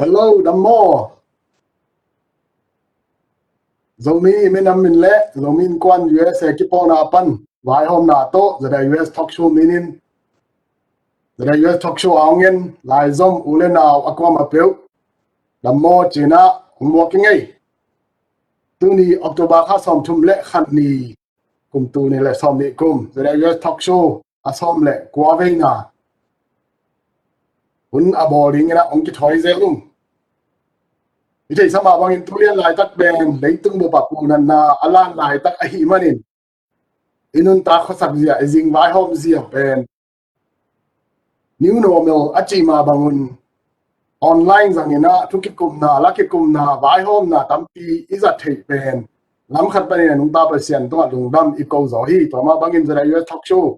Hello, Dinmun. Zomi Minamminle, Zomi Innkuan USA Kipawlna pan. Vài hôm nà to, ZIUS talk show minin. ZIUS talk show aungin, lai zom ule nào aqua mapeu. Dinmun china, mua kinh ngay. Tu ni October kha som thum le khan ni. Kum tu ni le som ni kum. ZIUS talk show, asom le, kwa vei na. Hun aboring na, ong ki thoi zelung. Ite sama bangin tulian lai tak ben leitung bo pakunan na alan lai tak ahi manin inun ta khosak zia ezing vai hom zia ben new normal achima bangun online zangina thukikum na lakikum na vai hom na tampi iza thei ben lam khat bani nung ta pasian to lungdam iko zo hi to ma bangin zara US talk show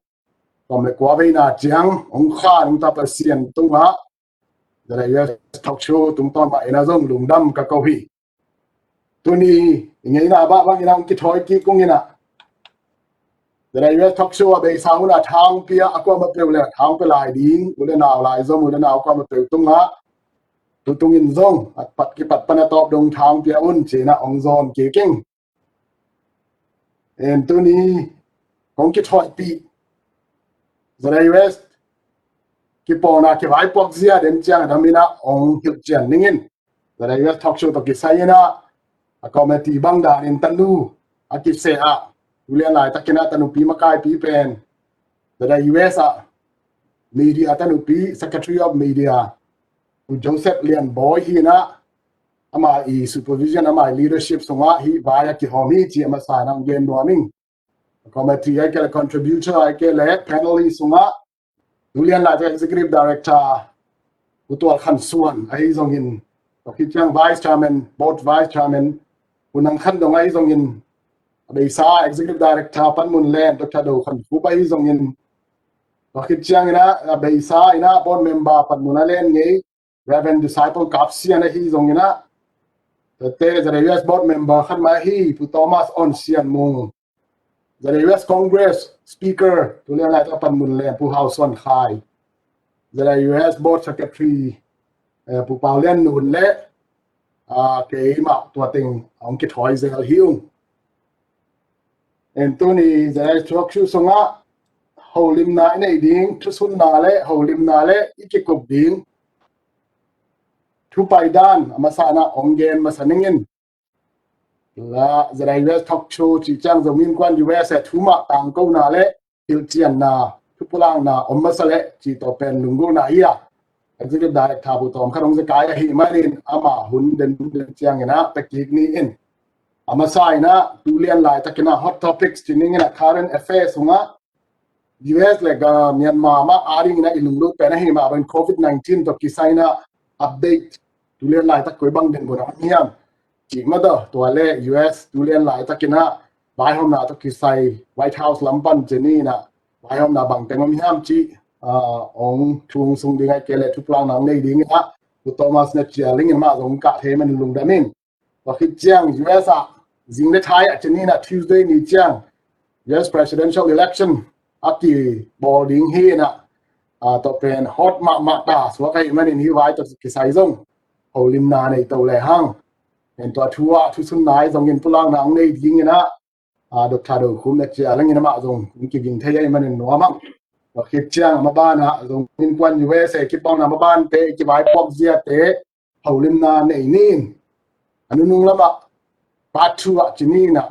tom le kwa ve na chiang ong kha nung ta pasian tunga ZIUS talk show tung tom ba ina zong lungdam ka ko hi tuni ngei na ba bang ina ki thoi ki kung ina ZIUS talk show be sa huna thang pia akwa ma pe le thang pe lai ding ule naw lai zom ule naw kwa ma pe tunga tu tung in zong at pat ki pat pana top dong thang pia un china ong zon ke king en tuni kong ki thoi pi ZIUS Kipawlna Kivaipuakzia den chiang damina ong hil chian ningin ZIUS talk show to ki sayena a committee bang da in tanu a ki se a ulian lai takina tanu pi makai pi pen ZIUS a media tanu pi secretary of media Joseph Lian boy hi na ama I supervision ama leadership songa hi vaya ki homi chi ama sa nam gen noming committee ai ke contributor ai ke le panelists songa Julian là executive director của tuần khăn suan ấy dòng in khi trang vice chairman board vice chairman của năng khăn đồng ấy dòng in bây sa executive director pan mun len Dr. Đầu khăn Khup ấy dòng in khi trang ina bây sa ina board member pan mun len nhé Reverend disciple Kipawlna ấy dòng ina thế ZIUS board member khăn mai hi pu Thomas on sian Mung ZIUS Congress Speaker tulian lai ta pan mun len pu House on khai ZIUS Board Secretary pu Paulian nun le ke ma tua ting ong ki thoi zel hiung en tuni ZIUS talk show songa holim na nei ding thu sun na le holim na le ikikup ding thu paidan amasana ongen masaningin la ZIUS talk show chi chang Zomi Innkuan US thu ma tang ko na le hil chian na thu pulang na ommasale chi to pen lungu na ia executive director bu tom kharong se kai hi manin ama hun den chiang ina takik ni in ama sai na tulian lai takina hot topics tining ina current affairs unga US le ga Myanmar ma aring na ilunglu pen hi ma ban COVID-19 to kisaina update tulian lai tak koi bang den bu na hiam chỉ mà đó tuổi lệ US tulian lại ta kina vài hôm nào ta kisai White House lampan cheni na vài hôm nào bằng tên ham chỉ ông chung sung đi ngay kia lệ chụp lang nang này đi nghe tu Thomas net chia linh mà giống cả thế mình lùng đam in và khi chiang US à dính đến Thái à cheni na Tuesday ni chiang US presidential election aki bò ding hi na to pen hot ma ta so cái mình hi vai to kisai zong holim na này tàu lệ hang en to thua thu sun nai dòng in pulang nang nei ding na Dr. Đầu khum na chia lang in ma dòng ki ging thai ai man no ma wa khit chiang ma ba na dòng in quan US ki Kipawlna Mabante Kivaipuakzia te holim na nei nin anu nung lama part 2 chini na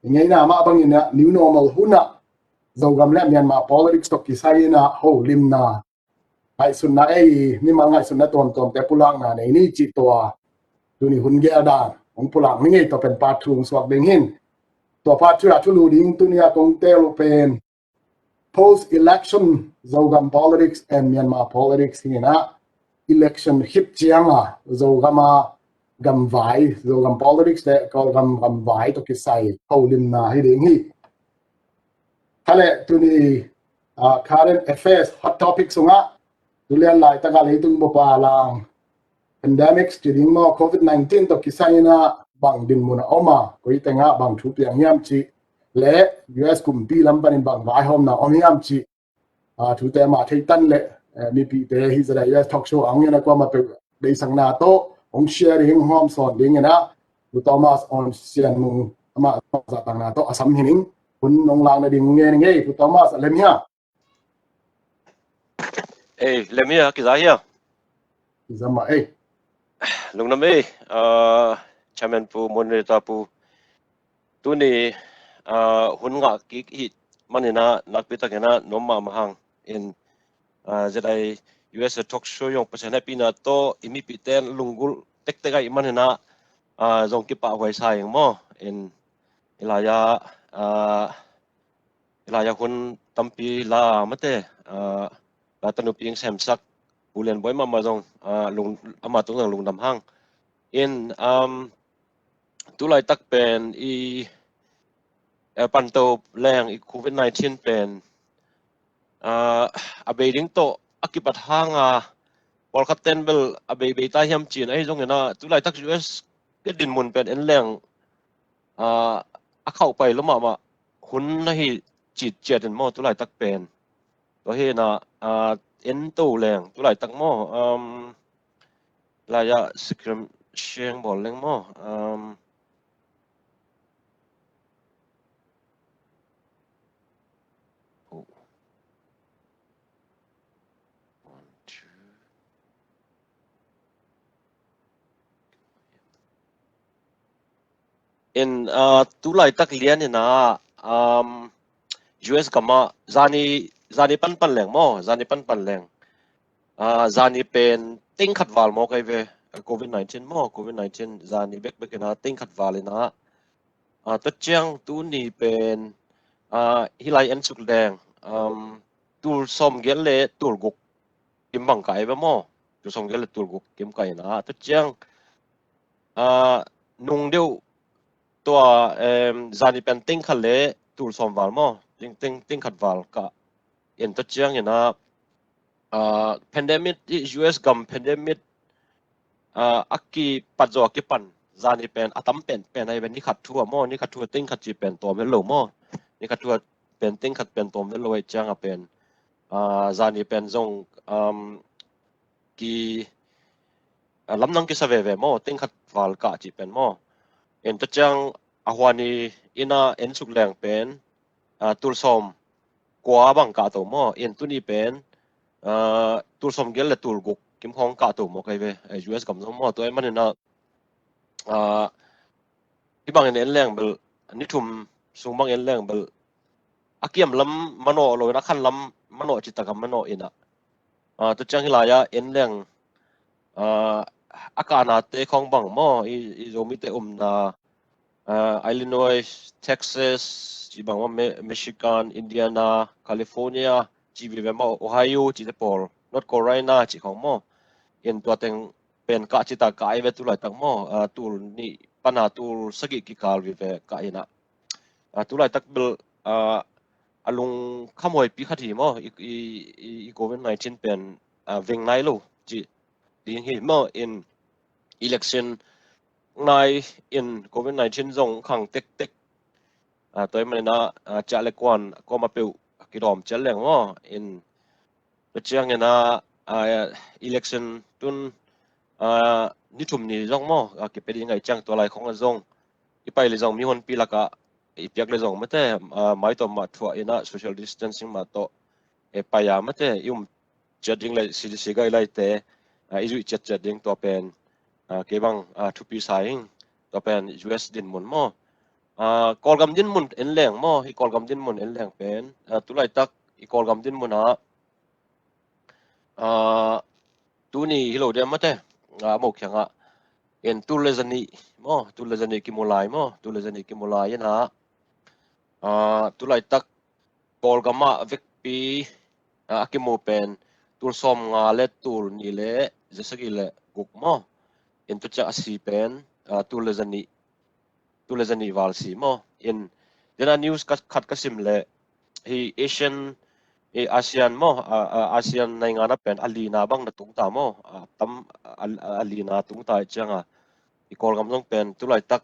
ngai na ma bang ina new normal huna Zogam le Myanmar politics to ki sai na holim na ai sun na ai ni ma ngai sun na tom te pulang na nei ni chi to tuni hun ge da ong pulang ni to pen part 2 swak ding hin to part 2 tu lu ding tunia tong te lo pen post election Zogam politics and Myanmar politics hina election hip chianga Zogama gam vai Zogam politics de ko gam vai to ki sai holim na hi ding hi kale tuni current affairs hot topics sunga tulian lai ta ga leitung bo pa lang pandemics chiding mo COVID-19 to kisaina bang Dinmun oma koi tenga bang thu piang yam chi le US kumpi lampan bang vai hom na om yam chi thu te ma thei tan le mi pi te hi ZIUS talk show ang na kwa ma pe dei sang na to ông sharing hom son ding na tu Thomas on sian mung ama za tang na to asam hining hun nong lang na ding nge tu Thomas lem ya lem ya ki za ya zama lung nam chairman pu moderator pu tu ni hun nga ki hi manina nak pi takena nomma mahang in zai US talk show yong pasana pina to imi piten lungul tek teka imanina zong ki pa hoi sai mo in ilaya hun tampi la mate la tanu ping samsak bulen boy ma zong lung ama tung lung dam hang in tu lai tak pen i panto leng i COVID-19 pen abeding to akipat hanga World Cup 10 bel abe be ta hiam chin ai zong na tu lai tak US ke Dinmun pen en leng a khau pai lo ma hun na hi chit chen mo tu lai tak pen to he na en to leng tu lai tak mo la ya scrum sheng bol leng mo in tu lai tak lian na US kama zani pan leng mo zani pan leng zani pen ting khat wal mo kai ve COVID-19 mo COVID-19 zani bek na ting khat wal na to chiang tu ni pen hilai en suk leng tul som gel le tul guk kim bang kai ve mo tul som gel le tul guk kim kai na to chiang nung deu to zani pen ting khat le tul som wal mo ting khat wal ka in to chiang ina pandemic US gam pandemic aki padzo aki pan zani pen atam pen ai ben ni khat thua mo ni khat thua ting khat chi pen to me lo mo ni khat thua pen ting khat pen to me lo ai chang a pen zani pen zong ki lam nang ki sa ve mo ting khat wal ka chi pen mo en to chang ahwani ina en suk leng pen tul som kwa bang ka to mo en tu ni pen tul som gel le tul guk kim hong ka to mo kai ve US kam mo to man na ki bang en leng bel ni thum sung bang en leng bel akiam lam mano lo na khan lam mano chi ta kam mano ina to chang la ya en leng akana te khong bang mo i zomi te na Illinois Texas chi bang Michigan Indiana California chi vi ma Ohio chi te pol North Carolina chi khong mo in tua teng pen ka chi ta kai ve tu lai tak mo tul ni pana tul sagi ki kal vi ve ka ina tu lai tak bel alung khamoi pi khati mo i COVID-19 pen veng nai lo chi ding hi mo in election nai in COVID-19 zong khang tek toy man na cha le kwan ko ma peu ki rom chel leng mo in to chiang na election tun ni thum ni zong mo ki pe ding ai chang to lai khong zong ki pai le zong mi hon pi la ka i piak le zong mate mai to ma thua ina social distancing ma to e pa ya mate judging le CDC guideline te i ju chat ding to pen ke bang thu pi sai to pen US Dinmun mo kolgam Dinmun en leng mo hi kolgam Dinmun en leng pen tu lai tak i kolgam Dinmun tu ni hilo dia mate mo khyanga en tu le zani ki mulai mo tu le zani ki mulai na tu lai tak kolgama vek pi akimo pen tul som nga le tul ni le jesagi le guk mo in tu cha si pen tu le zani wal si mo in dena news khat ka sim le hi Asian ASEAN mo ASEAN nai nga na pen alina bang na tung ta mo tam alina tung ta changa i kol gam jong pen tu lai tak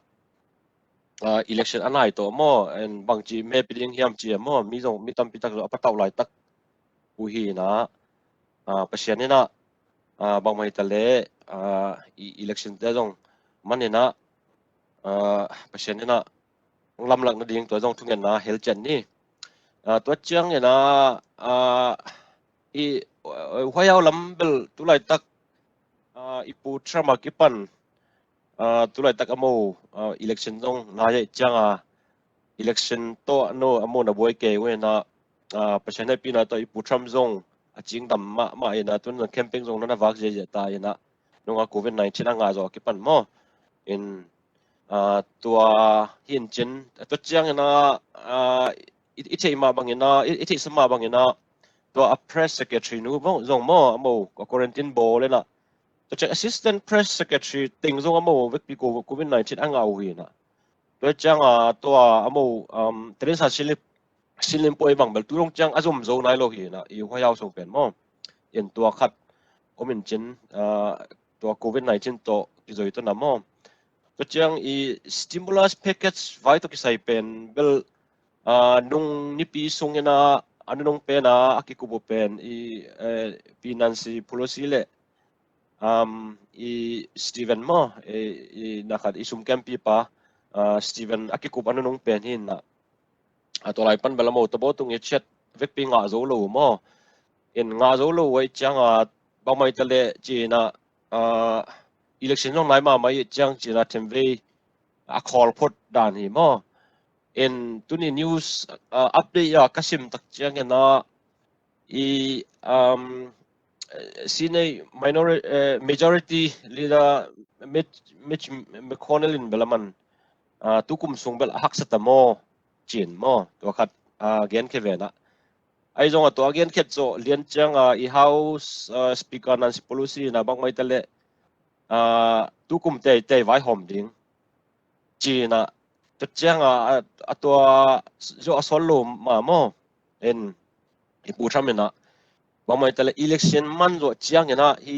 election anai to mo en bang chi me piding hiam chi mo mi tam pitak zo apataw lai tak u hi na pasian na bang mai ta le election te jong manina pasien na lam lak na ding to jong thungen na hel chen ni to chiang na i hoyau lam bel tulai tak ipu trama kipan tulai tak amo election jong na ye chang election to no amo na boy ke we na pasien pi na to ipu tram jong aching dam ma ina tun camping jong na vak je ta ina nunga COVID-19 anga zo kipan mo in tua hin chen to chiang ina ichei ma bangina ichei sama bangina tua a press secretary nu mo zong mo amo quarantine bo le na to check assistant press secretary ting zong amo vek pi COVID-19 anga wi na to chiang tua amo teresa silip poi bang bel turong chiang azum zo nai lo hi na i hoyao so pen mo in tua khat omin chen tua COVID-19 to izoi to na mo to chiang i stimulus package vai to kisai pen bel nung nipi sungena anu nung pena akikubo pen i finance policy le i Steven mo i nakat isum campi pa Steven akikubo anu nung pen hin na atolai pan bela mo to botung i chat vek pi nga zo lo mo in nga zo lo wai chiang ba mai tale chi na election nong nai ma mai chiang chi na temve a call pot dan hi mo in tuni news update ya kasim tak chiang na i sine minority majority leader Mitch McConnell in belaman tukum sung bel hak satamo chin mo to khat gen kevena ai zong to again khet so lian chang i house speaker Nancy Pelosi na bang mai tale tukum te vai hom ding china to chang to zo asolo ma mo en ipu thamena bang mai tale election man zo chiang na hi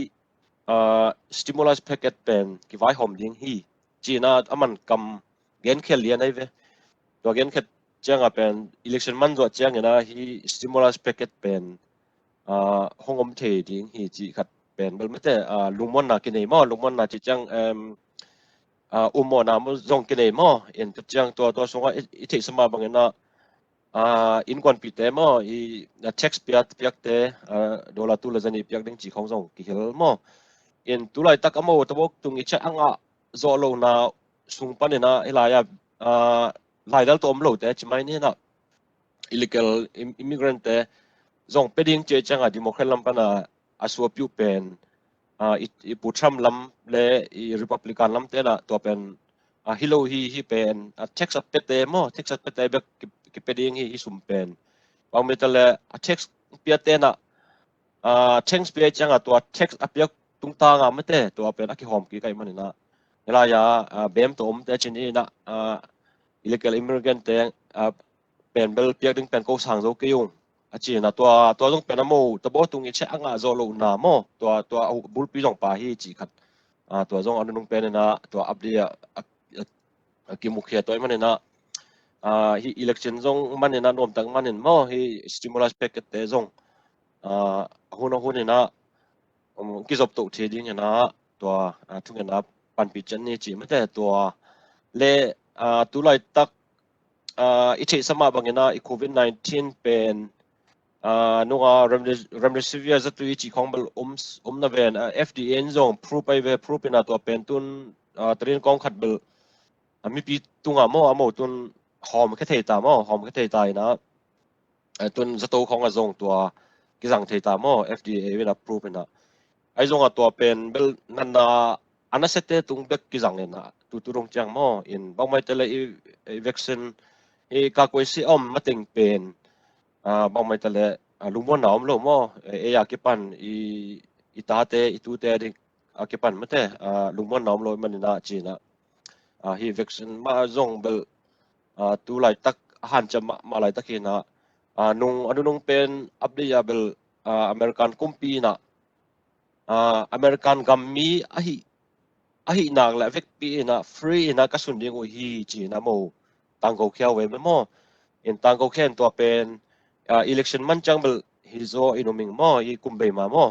stimulus packet pen ki vai hom ding hi china aman kam gen khel lian ai ve to gen khet chang pen election man zo chiang na hi stimulus packet pen hongom the ding hi chi khat pen bel mate lungmon na kinai mo lungmon na chi chang umo na mo zong kinai mo in chang to songa I thei sama bangena Innkuan pi te mo I tax piak te dola tu la zani piak ding chi khong zong ki hel mo in tulai tak amo tabok tung I cha anga zo lo na sung panena ilaya lai dal tom lo te chimai ni na illegal immigrant te zong peding che changa democrat lam pana asua piu pen I pu tham lam le I republican lam te na to pen hilo hi pen tax up te mo tax up te be ki peding hi sum pen pang metal tax pia te na tax pia changa to tax apia tung ta nga mate to pen aki hom ki kai manina ela ya bem to te chin na illegal immigrant te pen bel pia ding pen ko sang zo ke yung achi na to jong pen amo to bo tung I che anga zo lo na mo to bul pi jong pa hi chi khat to jong anu nung pen na to update ki mukhya to man na hi election jong man na nom tang man mo hi stimulus packet te jong hun na ki job to the ding na to thung na pan pi chen ni chi mate to le tu lai tak I thei sama bangena I COVID-19 pen nunga remdesivir zatui chi khongbal na ven FDA zong proof ai ve proof ina to pen tun trin kong khat bel mi pi tunga mo amo tun hom ke thei ta mo hom ke thei ta ina tun zato khong a zong to ki jang thei ta mo FDA ven approve ina ai zong a to pen bel nan na anasete tung bek ki jang ina tu turong chang mo in bang mai tele I vaccine ka koi si mating pen bang mai tale lungmon na lo mo ya ki pan I ta te I tu te ding ki pan mate lungmon na lo man na chi na hi vaccine ma zong bel tu lai tak han cha ma lai tak na nung anu nung pen abdi ya bel American kumpi na American gammi ahi nang la vek pi na free na ka sun ding hi chi na mo tang ko khaw we mo in tang ko khen to pen election man chang bel hi zo inoming mo I kum be ma mo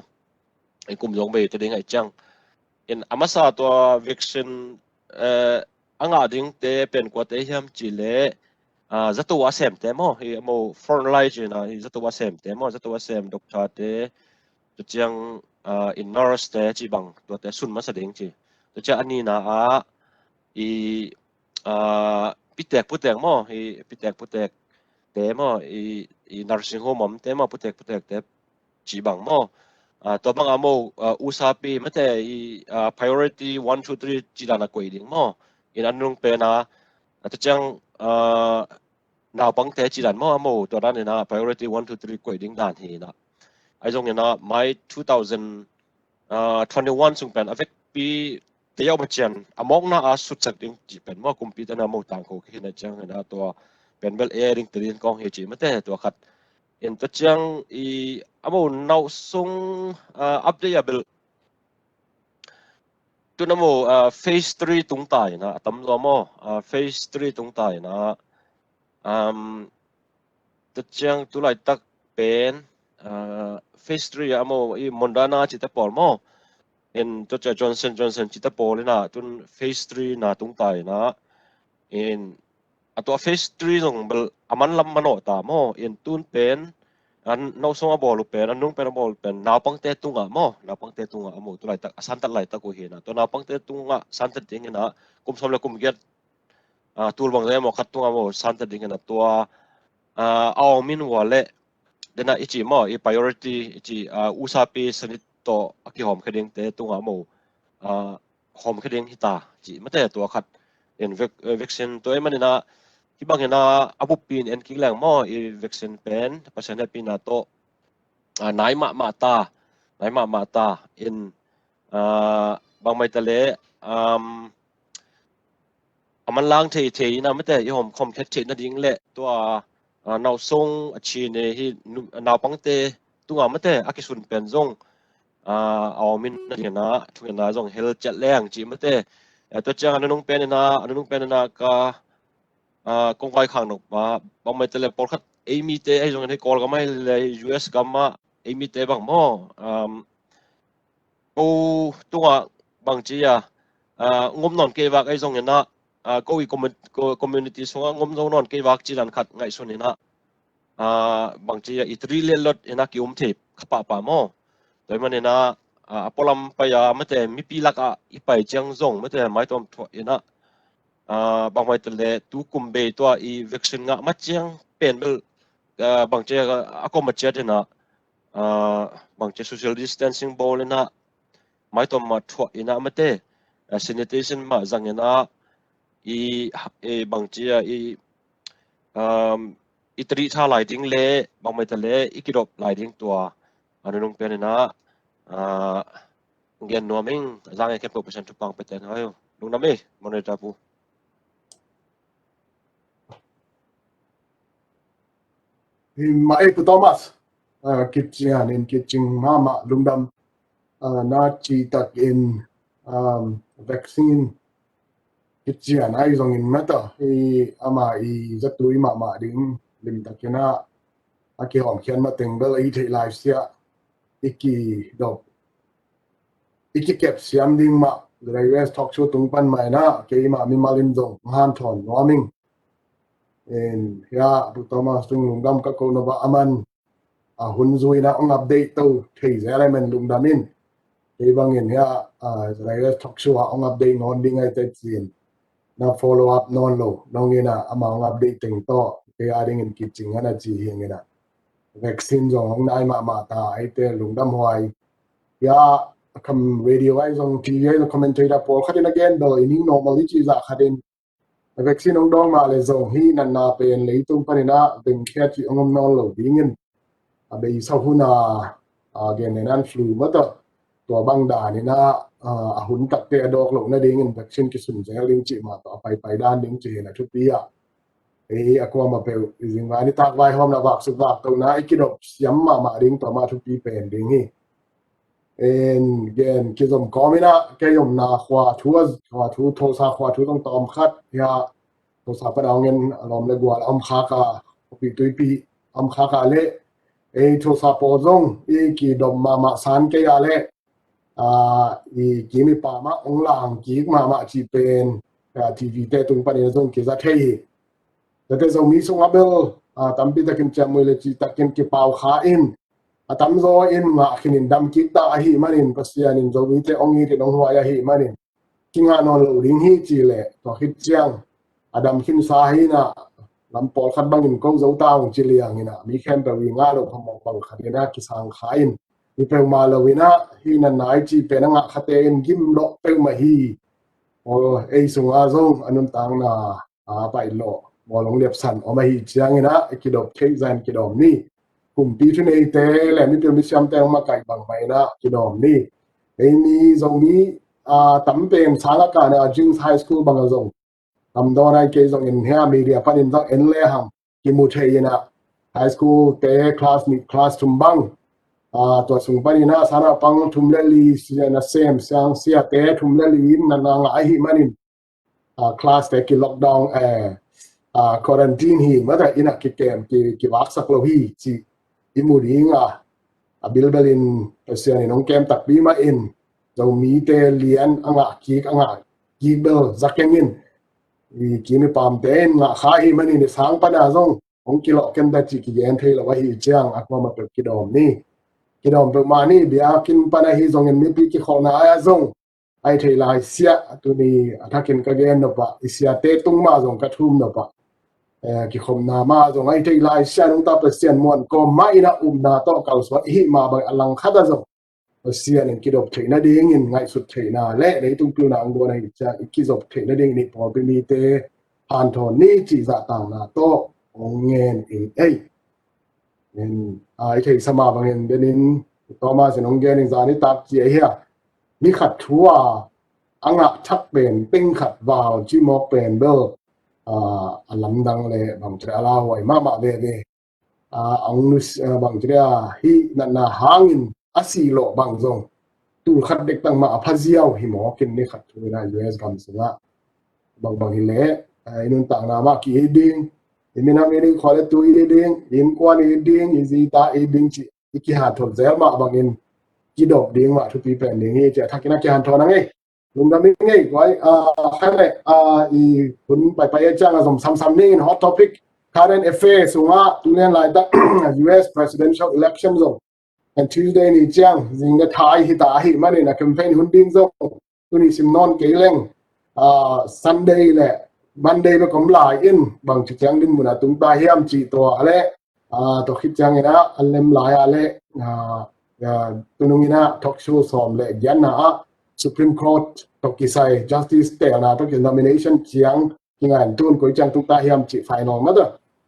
I kum jong be te ding ai chang in amasa to vaccine anga ding te pen ko te hiam chi le zato wa sem te mo hi mo foreign line na hi zato wa sem te mo zato wa sem doctor te to chiang in nurse te chi bang to te sun ma sa ding chi to cha ani na a i pitek putek mo hi pitek putek te mo i nursing home mom te mo putek te chi bang mo to bang amo usapi mate i priority 1 2 3 chi dana ko ding mo in anung pe na to chiang nào bằng thế chỉ đàn mà môตัวนั้นนะ priority 1 2 3 quyết định đàn thìนะไอ้ตรงนี้นะ my 2021 ซึ่งเป็น affect ปีเดียวมาเชียนอมองนะสุดสักดิ้งจีเป็นว่ากุมปีแต่นะโมต่างโคขึ้นนะจังนะตัวเป็นเบลเอริงตัวนี้กองเฮจีไม่ได้ตัวขัดเห็นตัวจังอีอมองน่าส่งอัปเดตเบลตัวนั้นโมphase 3ตรงตายนะตั้มตัวโมphase 3ตรงตายนะตัวเชียงตัวไหลตักเป็นphase 3อะโมอีมอนดานาจิตปอลโมเห็นตัวเจ้าจอห์นสันจิตปอลเลยนะตัว phase 3นะตรงไตนะเห็นตัว phase 3ตรงเบลอามันลำมันโอตาโมเห็นตุนเป็นอันน้องส่งบอลเป็นอันนุ่งเป็นบอลเป็นนาวปังเตตุงอะโมนาวปังเตตุงอะโมตัวไหลตักสันตัดไหลตักกูเห็นนะตัวนาวปังเตตุงอะสันตัดดิ้งนะกุมสมเลยกุมเกียรตัวบางเรื่องโมขัดตุงอะโมสันตัดดิ้งนะตัวเอามินวัวเล่เดี๋ยวนะอีจีโมอี priority อีจีอุตสาหปีสนิทต่อกี่หอมคดีเตะตุงอ่ะโมหอมคดีที่ตาจีไม่แต่ตัวขัดเอ็นวัคซีนตัวมันนี่นะที่บางอย่างนะอาบุปีนเอ็นกิ้งแรงโมอีวัคซีนเป็นภาษาเนี่ยปีนาโตนายมาตานายมาตาเอ็นบางไม่ทะเลมันล้างเทนะไม่แต่ยี่หอมคอมแคทเชนนั่นเองแหละตัวนาส่งชีเนี่ยที่นาปังเตตุงอ่ะไม่แต่อากิสุนเป็นซงเอามินนั่นเองนะทุกอย่างนะซงเฮลจัดแรงจีไม่แต่ตัวเจ้าอันนู้นเป็นนะก็กงไกขังนกมาบางไม่แต่เลยพอคัดเอมีเตไอ้ซงให้กอลก็ไม่เลย US ก็มาเอมีเตบางมั่กูตัวบางทีงมนอนเกวักไอ้ซงเนี่ยนะก็อีกคอมมูนิตี้ส่งงมนอนเกวักจีนันขัดไงส่วนนี้นะบางทีอิตรีเลี้ยลดเอ็นักยุ่มเทปขปะปะโมโดยมันเอ็นะพอลำไปไม่แต่มีปีลักอีไปเจียงซงไม่แต่ไม่ต้องถอยนะบางวันตัวเล็กตู้กุมเบย์ตัวอีวัคซีนงะมาเจียงเป็นเบลบางทีก็มาเจอที่นะบางที social distancing บอลนะไม่ต้องมาถอยนะไม่แต่ sanitation มาจังนะบางทีอิตรีท่าไหลดิ้งเล่บางไม่ทะเลอีกิรบไหลดิ้งตัวอันนู้นเป็นนะเงินนัวมิงร่างไอ้แค่โปรเปอร์เซ็นต์ทุกปังไปแต่น้อยลุงน้ำมีมอนิเตอร์ปูมาเอปุตอมัสคิดจริงอันคิดจริงมาลุงดำนาจีตักอินวัคซีนคิดจริงอันไอ้ตรงนี้มาต่ออามาจัตุยมาดิ้งลิมตักนะอาเกี่ยวกับเขียนมาถึงเบลอีที่ไลฟ์เสียอีกดอกอีกเก็บเสียมดิ้งมาเรื่อง US Talk Show ตรงปันใหม่นะเกี่ยมามีมาลินจงห้ามถอนวอร์มิงเฮียปุตตมาซึ่งลุงดำก็โกนว่าอามันหุ่นซุยนะองอัปเดตตัวที่เอะไรมันลุงดำมินที่บางอย่างเฮียเรื่อง US Talk Show องอัปเดตนอนดิ้งไอ้เต็ดซีนนะ follow up นอนโลน้องเงี้ยนะอามาองอัปเดตถึงต่อเฮียดิ้งเงินคิดจริงนะจีเฮียเงี้ยนะวัคซีนจงของนายมาตาไอ้เตะลุงดำหวยเฮียคำวิดีโอไอ้ตรงที่เฮียคอมเมนต์ที่เราพูดขัดกันagain โดยนี่ normal ที่จีจะขัดกันวัคซีนองดองมาเลยส่งที่นันนาเป็นเลยตุ้งปนินะเป็นแค่ที่องค์นอนหลบดิ้งเงินไปสาวหุ่นเกณฑ์ในนั้นฟลูมาตัวบางด่านนี่นะหุ่นตัดเตะดอกหลงนั่นดิ้งเงินวัคซีนกิสุนจะลิงจิมาต่อไปด้านดิ้งจีนะทุกปีaku ama pe izin wani tak vai hom na bak su bak to na ikidop siam ma ding to ma thu pi pen ding hi en gen kizom komina ke yom na khwa thu tho sa khwa thu tong tom khat ya tho sa pa dang en alom le gwal am kha ka pi tui pi am kha ka le tho sa po zong ki dom ma san ke ya le อีกีมีป่ามาองหลังกีกมาจีเป็นทีวีเตตุงปะเนี่ยตรงกิจเทียแต่เจ้ามีส่งอับเบลตั้มปีตะกินจำมือเลยจีตะกินกิปาวขาอินตั้มโซอินมาขินินดำกิตาหิมันินปัสยานินเจ้ามีเตองอีเตองหัวหิมันินกิงานอนลูริงฮีจีเล่ตัวฮิตเจียงดัมขินสาหินะลำปอขัดบังอินกงเจ้าตาวจิเลียงอินะมีแค่ไปวิ่งงาลูกขมบังขัดยินะกิสังขาอินมีเปลมาลวินะฮีนันนายจีเป็นงะขัดเตนกิมโลเปลมาฮีโอ้เอซุงอาซงอันนั้นต่างนาไปโลมอลงเลียบสันออกมาฮีเจียงนะกิดอกเทคแซนกิดอมนี่กลุ่มปีทุนเอเตแหละมีเป็นมิชามแตงมาไก่บังไปนะกิดอมนี่เอมีตรงนี้ตั้มเป็นสารการเนี่ยจิงส์ไฮสคูลบางกะซงตั้มโดนไอเกซงอินเฮียมีเดียพันอินต้องเอ็นเล่หังกิมุเทียนะไฮสคูลเตคลาสมีคลาสทุมบังตัวสูงปนินะสารพังทุมเลลีเสียนะเซมเสียงเสียเตทุมเลลีนันนางไอหิมันินคลาสเตกิล็อกดาวน์ควอรันทีนหิมาแต่อินักกิเกมกิวักสักโลฮีจีอิมูดิงบิลเบลินเสียนี่น้องเกมตักบีมาอินเรามีเตเลียนกีเบลซักยังอินกีมีปามเตนข้าหิมันินสังปนาซงองกิโลเกมดัจิกิเยนเทลว่าฮิเจียงอักมาเป็นกิดอมนี่กิดอมเป็นมานี่เบียกินปนาฮิซงเงินมีปีกิขอนาอาซงไอเทลายเสียตัวนี้ถ้ากินกระเกนนบะเสียเตตุงมาซงกระทุ่มนบะกิขมนามาซงไอเทลายเสียนุตาเปเซียนมวนก็ไม่นะนาโตเก่าสวัสดีมาบังอลังคัดซงเสียนึงกิดอมเทน่าดีงินไงสุดเทน่าเละในตุ้งปิวนางบัวในจะกิจบเทน่าดีนี่พอเป็นมีเตผ่านทอนนี่จีจะต่างนาโตองเงินเองเงินไอ้ที่สมาบังเงินเดนินต่อมาสิน้องเงินจานิตักเจียเฮียมีขัดทัวชักเป็นปิ้งขัดวาวจีมอกเป็นเบลลำดังเลยบางทีเราไว้มาเวอังนุสบางทีฮีนั่นหางอินอาศิโลบางทรงตูขัดเด็กตั้งมาพัซยาวหิมอกินนี่ขัดทัวนะUS กำสิงะบางทีเละไอ้นุ่นต่างนามากี่ดิ้งมีน้ำมีขอเลตัวอีดิ้งอินกวนอีดิ้งอีซีตาอีดิ้งจีอีกหาทนเซลมาบางอินกีดอกดิ้งมาทุกปีเป็นอย่างนี้จะทักกินนักการทอนังไงลุงดำนี่ไงไว้แค่ไหนอีคุณไปจ้างซ้ำนี่ hot topic current affairs สูงว่าตัวนี้อะไรตั้ง US presidential election ส่ง and Tuesday นี่จ้างจิงก็ท้ายฮิตาฮิมันนี่นะ campaign หุ่นดิ้งส่งตัวนี้ซิมนอนเกล้งSunday แหละMonday ไปก็หลายอินบางจุดยังดินมุนาตุ้งตาเฮียมจีตัวอะไรตัวคิดจังนะอันเล่มหลายอะไรตัวนึงนะทอล์กโชว์สอมเลยยันนะSupreme Court ตกิไซ Justice แต่นะตกิ nomination เชียงที่งานตุนกุยจังตุ้งตาเฮียมจี final มาตัว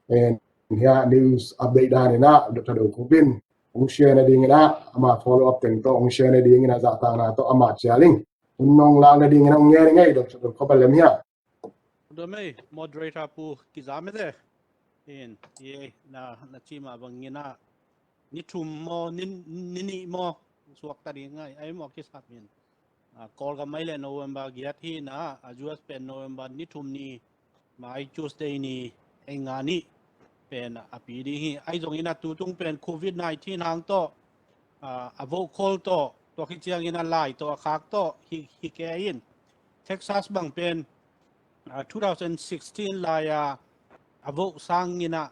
เฮีย news update ได้นะดร.คูบินองเชียร์ในดิ่งนะมา follow up แต่งตัวองเชียร์ในดิ่งนะจากต่างนะตัวอามาเชียร์ลิงน้องลางในดิ่งนะองเงี้ยไงดร.เขาไปเล่มเฮียDomi moderator pu kizamete in ye na chima bangina nitum mo nini mo suak tadi ngai ai mo kisapin call ka maile November giat hi na ajuas pen November nitum ni mai Tuesday ni engani pen api di hi ai jong ina tutung pen covid 19 hang to avo call to kichiang ina lai to khak to hi ke in Texas bang pen 2016 laya avo sangina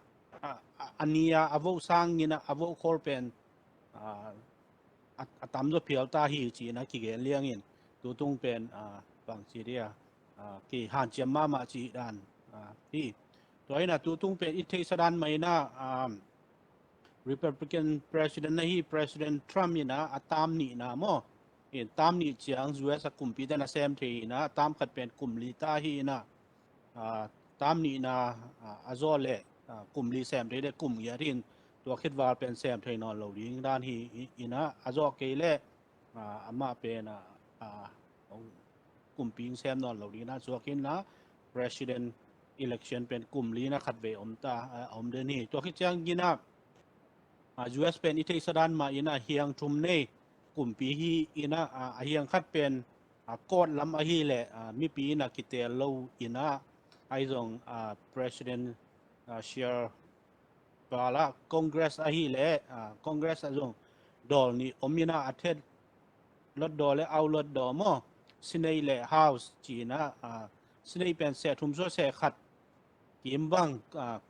ania avo sangina avo kolpen atamdo pialta hi chi na ki gen liangin tutung pen bang siria ki han chiamma ma chi dan hi toina tutung pen ithe sadan maina Republican president na hi President Trump ina atam ni na mo in tam ni chiang US kumpi da na sem the na tam khat pen kumli ta hi na tam ni na azole kumli sem the de kum ya rin to khit war pen sem the non lo ding dan hi ina azo ke le ama pen kumpi sem non lo ding na so kin na president election pen kumli na khat ve omta om de ni to khit chang gina US pen ithe sadan ma ina hiang thum ne kumpi hi ina hiang khat pen kod lam a hi le mi pi na kitel lo ina ai zong president share bala congress a hi le congress a zong dol ni omina athet รถดอและเอารถดอมอสินในและ house จีนะสินในเป็นเสทุมโซเสขัดกิมบัง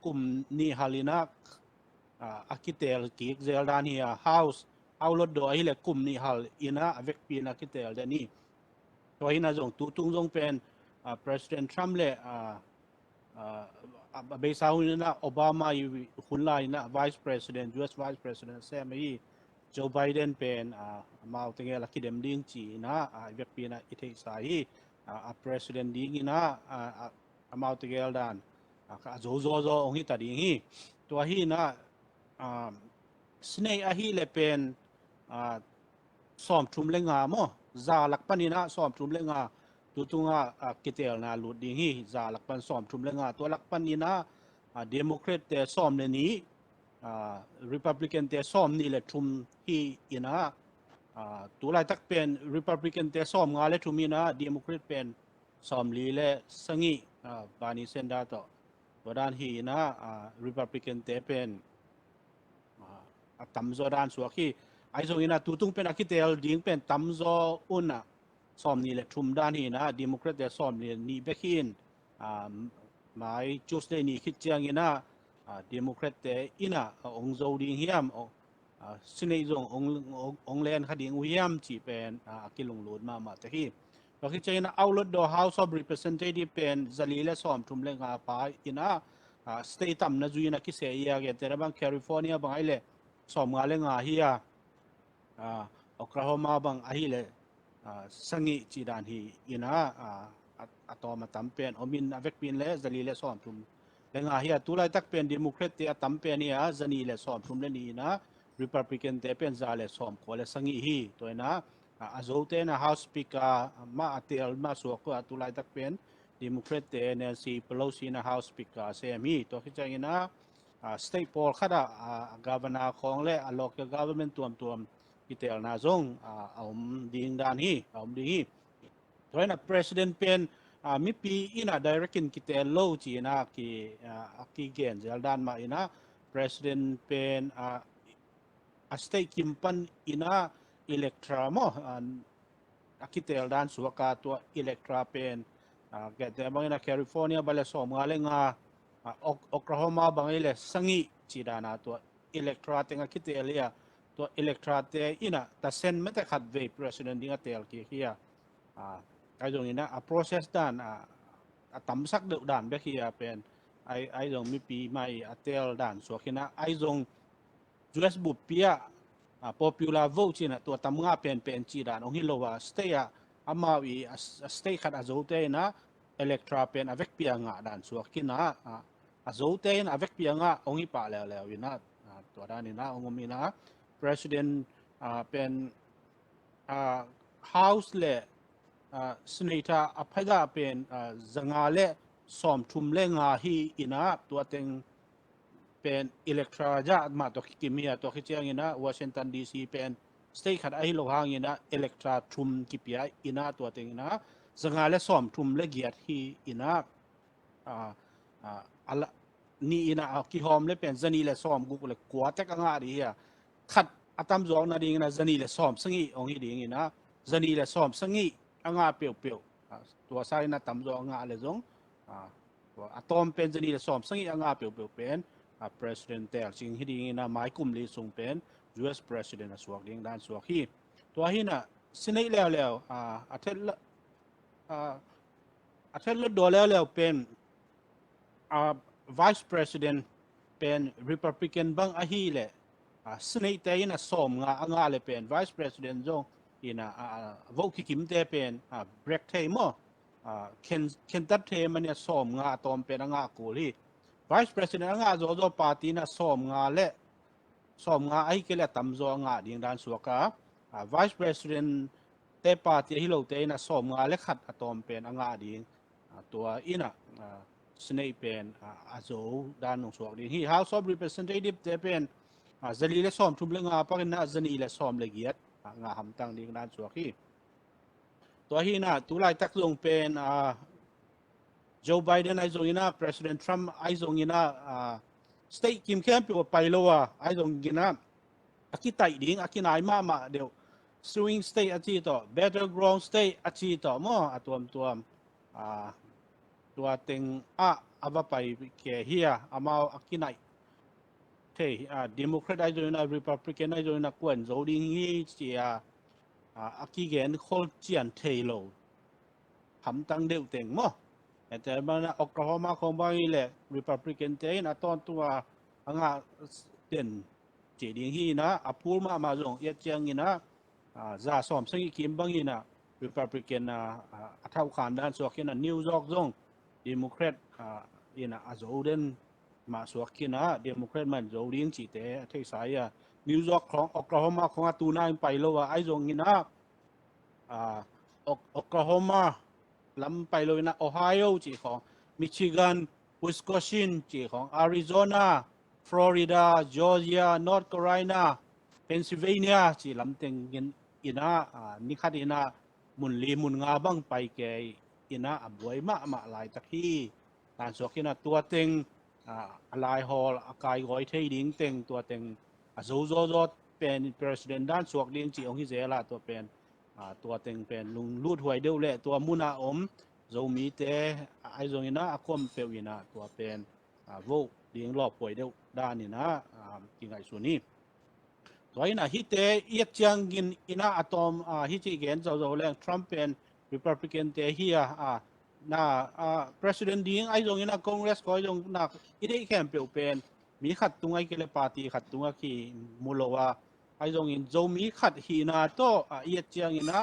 กลุ่มนี่ฮาลินักอาคิเตลกิกเซลดานีhouse เอารถดอไอ้และกลุ่มนี่ฮาลอินะเวกปีนักคิเตลเดนี่ตัวหินาจงตุตุงจงเป็น President Trump และเบสาวนี่นะโอบามาหุ่นลายนะ Vice President US Vice President เซมีโจไบเดนเป็นมาเอาตั้งแต่ลักขิดมดิ้งจีนะเวกปีนะอิเทสายPresident ดิ้งนะมาเอาตั้งแต่ด้านโจองฮิตาดิ้งฮีตัวฮีนะสเนย์ฮีเลเป็นซ้อมทุ่มเล่งามอซาลักปันนี่นะซ้อมทุ่มเล่งาตัวตุงกิเตลนาลุดดิ้งฮีซาลักปันซ้อมทุ่มเล่งาตัวลักปันนี่นะเดโมแครตแต่ซ้อมในนี้Republican แต่ซ้อมนี่แหละทุ่มฮีอินะตัวไรตักเป็น Republican แต่ซ้อมงาและทุ่มนี่นะเดโมแครตเป็นซ้อมลีและสังกีบานิเซนดาโตตัวด้านฮีนะRepublican แต่เป็นตั้มโซด้านสวกฮีไอ้ตรงนี้นะตัวตุงเป็นอาคิเตลดิ้งเป็นตั้มโซอุนนะซ้อมนี่แหละทุ่มด้านฮีนะเดโมแครตแต่ซ้อมนี่นี่เบคินหมายจูสเดนี่คิดเจียงนะเดโมแครตแต่อินะองโจดิ้งเฮียมสิ่งในตรงองเลนคดีอุยามจีเป็นกิลงลุดมาแต่ที่เราคิดเจนะเอารถดอ House of Representatives เป็นจะลีและซ้อมทุ่มเล่งาไปอินะสเตตัมนะจุยนะคิดเสียเกแต่ละบางแคลิฟอร์เนียบางไอเล่ซ้อมงาเล่งาเฮียโอคลาโฮมาบางไอเล่สังกีจีดานฮีอินะต่อมาตั้มเป็นอมินเวกเป็นเล่จะลีและซ้อมทุ่มเล่งาเฮียตัวไรตักเป็นเดโมแครตที่ตั้มเป็นเนี่ยจะลีและซ้อมทุ่มเล่นนี่นะ Republican แต่เป็นซาเลซ้อมขอและสังกีฮีตัวนะอาโจเตนะ House Speaker มาอัติลมาสวกก็ตัวไรตักเป็น Democrat แต่ Nancy Pelosi นะ House Speaker เซมีตัวที่จะนะState Poll ขณะGovernor ของและ Local Government ตัวอิตาลีนะจงเอาดิ้งด้านนี้เอาดิ้งฮีตัวนั้น President เป็นมีปีอินะ Direction กิเตลโลจีนะกีเกนเจลด้านมาอินะ President เป็นState กิมปันอินะอิเล็กทรามอคิเตลด้านสวกาตัวอิเล็กทราเป็นแกแต่บางอย่างแคลิฟอร์เนียบาเลสอมงาเลงาโอคลาโฮมาบางอย่างสังกีจีดานาตัวอิเล็กทราเต็งคิเตลเลียตัวอิเล็กทราเตอินะแต่เซนไม่ได้ขัดเวย์ President ดิ้งเตลกี่เฮียไอ้ตรงนี้นะprocess ด้านตั้มสักเดือดด้านเบคียเป็นไอ้ตรงมีปีใหม่เตลด้านสวกินะไอ้ตรง US บุปเปียpopular vote จีนะตัวตั้มงาเป็นจีดานองค์ฮิโลวา stay อามาวี stay ขัดอาโจเตนะอิเล็กทราเป็นอเวกเปียงะด้านสวกินะอาโจเตนะอเวกเปียงะองค์ฮิป่าแล้ววินะตัวด้านนี้นะองค์มีนะ president เป็น house และsenator อภัยกาเป็นจังาและซ้อมทุ่มเล่งาฮีอินะตัวเต็งเป็นอิเล็กทราจ้ามาตัวกิมีตัวคิดอย่างนี้นะวอชิงตันดีซีเป็นสเตทขัดไอ้โลหะอย่างนี้นะอิเล็กทราทุ่มกิปีอินะตัวเต็งนะจังาและซ้อมทุ่มเล็กเกียรติอินะอะไรนี่อินะกิหอมและเป็นจันีและซ้อมกูเลยกวาดแต่กังอาดีอ่ะขัดอัตมจองนาดีนะจันีและซ้อมสังกีองค์ดีอย่างนี้นะจันีและซ้อมสังกีอังอาเปียวตัวสายนะตั้มจองอังอาเลยจงตัวอะตอมเป็นจันีและซ้อมสังกีอังอาเปียวเป็นPresident แต่สิ่งที่ดีนะหมายกลุ่มลีส่งเป็น US President สวกดิ้งด้านสวกที่ตัวที่น่ะสินิแล้วอาทิตย์ละตัวแล้วเป็นVice President เป็น Republican บางอาฮีเลยสินิแต่ยินะส่งงาเลยเป็น Vice President จงยินะวกคิมแต่เป็น break time เคนตัดเทมันเนี่ยส่งงาตอมเป็นงากูลีVice President งาโจโจปาร์ตี้นะซ้อมงาและซ้อมงาไอ้เกลี่ยตั้มโจงาดิ้งด้านสวกา Vice President เตปาร์ตี้ฮิโลเตนะซ้อมงาและขัดอะตอมเป็นงาดิ้งตัวอินะสเนย์เป็นอาโจด้านนงสวกดิ้งที่ House of Representatives เตเป็นจะลีและซ้อมทุ่มเล่งาปากนะจะนีและซ้อมละเอียดงาหำตั้งดิ้งด้านสวกที่ตัวที่น่ะตัวไล่ตักลงเป็นJoe Biden ไอ้ตรงนี้นะ President Trump ไอ้ตรงนี้นะstate กิมแค่ไปโลวะไอ้ตรงนี้นะอากิไตดิ้งอากินายมาเดี๋ยว swing state อาจีต่อ battleground state อาจีต่อมั่วตัวเต็งอาว่าไปแก่เฮียอามาอากินไอเทDemocrat ไอโดยนะ Republican ไอโดยนะกวนโจดิงฮีเจียอากิเกนโคเจียนเทโลทำตั้งเดียวเต็งมั่วแต่บางนะโอคลาโฮมาของบางอีเล่ Republican เตนะตอนตัวเด่นเจดิงฮีนะพูดมาจงเยเจียงนะจะสอมซึ่งคิมบางอีนะ Republican เท่าขันด้านส่วนกินนิวยอร์กจง Democrat อาจจะเด่นมาส่วนกินเดโมแครตมันจะเลี้ยงจีเตะที่สายนิวยอร์กของโอคลาโฮมาของตูน่าไปแล้วว่าไอ้จงนะโอคลาโฮมาลำไปเลยนะโอไฮโอจีของมิชิแกนวิสคอนซินจีของอาริโซนาฟลอริดาจอร์เจียนอร์ทแคโรไลนาเพนซิลเวเนียจีลำเต็งอินะนี่ขัดอินะมุนลีมุนงาบังไปแกอินะบวยมาหลายตะกี้การสวกินะตัวเต็งลายฮอลกายกอยเทดิ้งเต็งตัวเต็งโจเป็นประธานด้านสวกดิ้งจีองค์ที่เจละตัวเป็นตัวเต็งเป็นลุงลูดหวยเดียวเละตัวมุนาโจมีเตไอโจงินะคมเปวินะตัวเป็นโวดิ้งรอบหวยเดียวด้านนี่นะกินไอส่วนนี้ตัวนี้นะฮิตเตเอียดจังกินอินะอะตอมฮิตจีเกนโจแรงทรัมป์เป็น Republican เตเฮียPresident ดิ้งไอโจงินะ Congress ก็ไอโจนะอีเด็กแคมเปญเป็นมีขัดตรงไอเกลปาร์ตี้ขัดตรงที่มูลว่าไอโจงินโจมีขัดฮีนาโตเอียดจังอินะ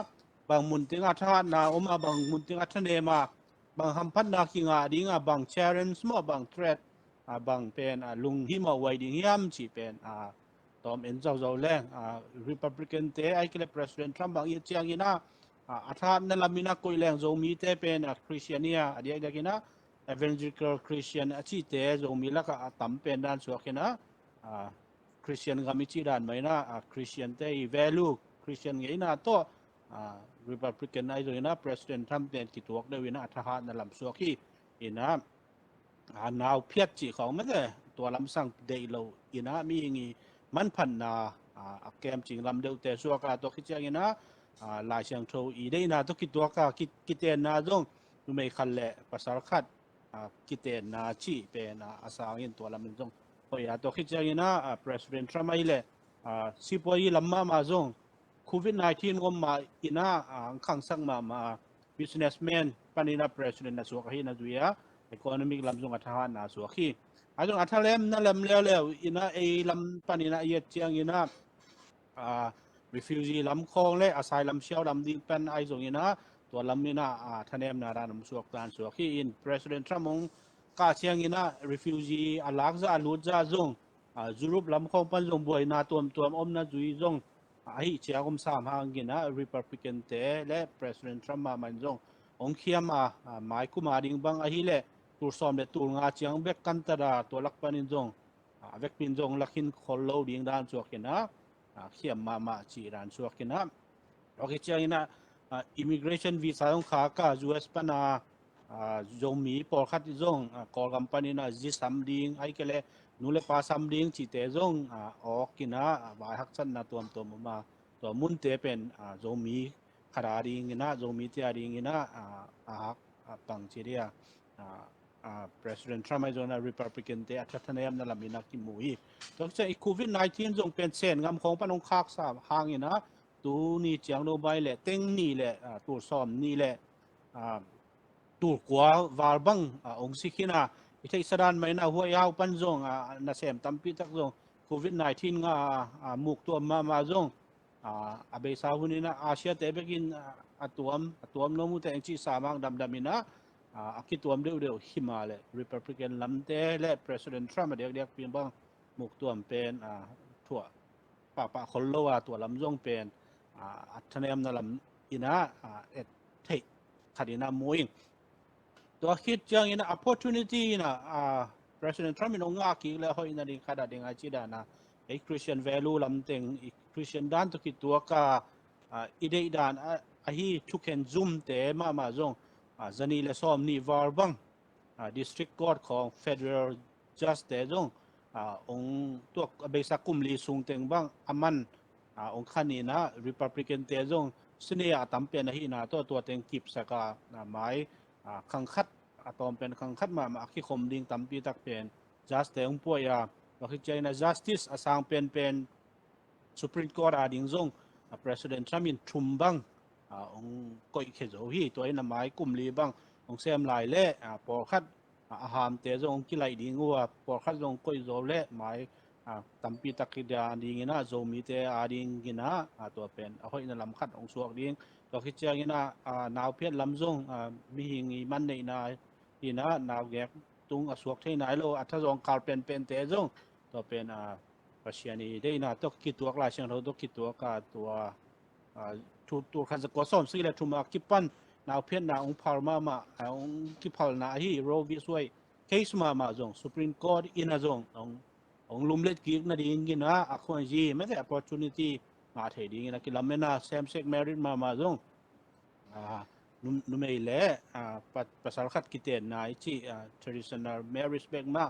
บางมุนติงอัฐานาบางมุนติงอัฐเนมาบางฮัมพันนาคิงดิ้งบางเชรนส์บางเทรดบางเป็นลุงฮิมาไวดิ้งยามจีเป็นตอมเอ็นเจ้าแรงRepublican เตไอเกล President Trump บางเอียดจังอินะอาทานนั่นละมินักคุยแรงโจมีเตเป็นคริสเตียนีเดียกนะ Evangelical Christian อาชีเตโจมีละก็ตั้มเป็นด้านสวกนะคริสเตียนก็มีชีด้านไหมนะคริสเตียนเต value คริสเตียนไงนะตัวRepublican ไอ้ตัวนะ President Trump เป็นกิจวัตรเดียวนะทหารนั่นลำสวกที่อินะนาวเพียรจีของมันเลยตัวลำสั่งเดียวอินะมีอย่างงี้มันพันนาแกมจริงลำเดียวแต่สวกตัวคิดอย่างงี้นะลายเชียงโชอีได้นะตัวคิดตัวก็คิดเตนนะจงไม่คันแหละภาษาคัดคิดเตนนะชีเป็นอาสาเงินตัวลำมันจงพอยตัวคิดอย่างนี้นะ President Trump ไม่เลยสิบวันลำมาจงโควิด-19 ก็มาอินะขังสังมา businessman ปนินะ President นะสวกให้นะดูยา economic ลำจงอัฐานนะสวกให้จงอัฐเล่มนั่นเล่มแล้วอินะไอ้ลำปนินะเยี่ยเจียงอินะrefugee ลำคลองเลยอาศัยลำเชี่ยวลำดิ้งเป็นไอ้ตรงนี้นะตัวลำนี้นะท่านเอ็มนารานุสวกการสวกที่อิน President Trump มงกาเชียงนี้นะ refugee อาลักษณ์ลูดจ้าจงจุรุปลำคลองเป็นจงบวยนาตัวนะจุยจงไอ้เชียงสามหางกินนะ Republican เตะและ President Trump มามันจงองเขียมาหมายคุมาดิ้งบังไอ้เล่ตัวซ้อมเด็ดตัวงาเชียงเบกกันตระตัวลักปนิจงเบกปินจงลักหินคนโลดิ้งด้านสวกนะเขียมมาจีรันสวกนะโอเคเชียงนะimmigration visa ของข้าก็ US ปนาจงมีปอร์คัดจงกอลกัมปานีนะจิสัมดิ้งไอ้เกลนูเลปาสัมดิ้งจีเตจงออกกินะบายฮักซันนะตัวมาตัวมุนเตเป็นจงมีขราดิ้งนะจงมีเตียดิ้งนะปังจีเรียPresident Trump ไอ้จงนะ Republican เตะชัดทนายมนั่นแหละมีนักกิมุยตัวเจ้าโควิด-19 จงเป็นเส้นงำของปนองคักสามหางนะตัวนี้เจียงโนบายแหละเต็งนี่แหละตัวซ้อมนี่แหละตัวกว่าวาร์บังองค์สิกินะอีกที่สดานไม่น่าหัวยาวปันจงน่าเสียมตั้มปีตักจงโควิด-19 มุกตัวมาจงอาเบสาวุนี่นะอาเซียเตะไปกินตัวโนมุเตงจีสามังดำนะคิดตัวเดียวหิมาเลย Republican ลำเตะและ President Trump เดียกเพียงบ้างมุกตัวเป็นถั่วป่าคนโลว่าตัวลำจงเป็นทนายมนั่นลำอินะเทขัดอินะมวยตัวคิดจังอินะ opportunity นะ President Trump มีน้องงากี่แล้วเขาอินะดิ้งขัดดิ้งอาจีดานะไอ้ Christian value ลำเต็ง Christian ด้านตัวคิดตัวก็อีเดียด้านไอ้ที่ทุกคน zoom เตะมาจงจันนี่เลซ้อมนี่วาร์บังDistrict Court ของ Federal Judge เตะจงองตัวเบสักกุมลีสุงเต็งบ้างอามัน องค์ขันนี้นะ Republican เตจงสเนียตั้มเป็นนะฮีนะตัวเต็งกิบสกาหมายขังคัดตอมเป็นขังคัดมาขี้คมดิ่งตั้มปีตักเป็น just แต่องค์ป่วยเราคิดใจนะ justice สร้างเป็น Supreme Court ดิ่งจง President Trump อินทุ่มบังองค์ก้อยเขจฮีตัวนี้หมายกลุ่มลีบังองค์เซมลายเล่ปอคัดอาหารเตจงกี่ไหลดิ่งวัวปอคัดจงก้อยโจเล่หมายตั้มปีตักกิดาดิ่งนะโจมีเตดิ่งกินะตัวเป็นเอาให้นลำคัดองค์สวกดิ่งเราคิดใจนะนาวเพียรลำจงมีหิงมันในนาที่นะนาวแกตุงสวกที่ไหนโลอัฐจงการเป็นเตจงตัวเป็นปัจจัยนี้ได้นะต้องคิดตัวกลายเช่นเราต้องคิดตัวกับตัวขันสกอซ้อมสิ่งและทุ่มคิดปั้นนาวเพียรนาองค์พาร์มาองค์คิพาลนาฮีโรวิสวยเคสมาจง Supreme Court อินาจงองลุมเล็ดกิกนาดีงินะอักขวัญจีไม่ใช่ opportunity มาเทดีงินะกิลาเมน่า same sex marriage มาจงนุ่มเล่ภาษาขัดกิเตนนายจีtraditional marriage เบกมา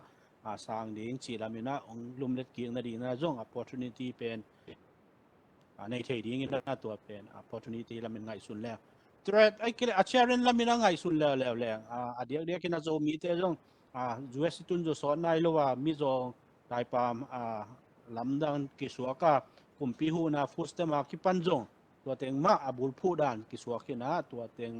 สร้างดิ่งจีลาเมน่าองลุมเล็ดกิกนาดีนะจง opportunity เป็นในเทดีงินะตัวเป็น opportunity ลาเมนไงสุดแล้วthreat ไอ้กิเลอาเชรินลาเมน่าไงสุดแล้วเดี๋ยวกินะโจมีเตจงUS ตุนโจสอนนายโลว่ามิโจได้ปามลำดังกิสวกกุมพิหูนะฟุตเตมาคิปันจงตัวเต็งมาบุลพูดานกิสวกินะตัวเต็ง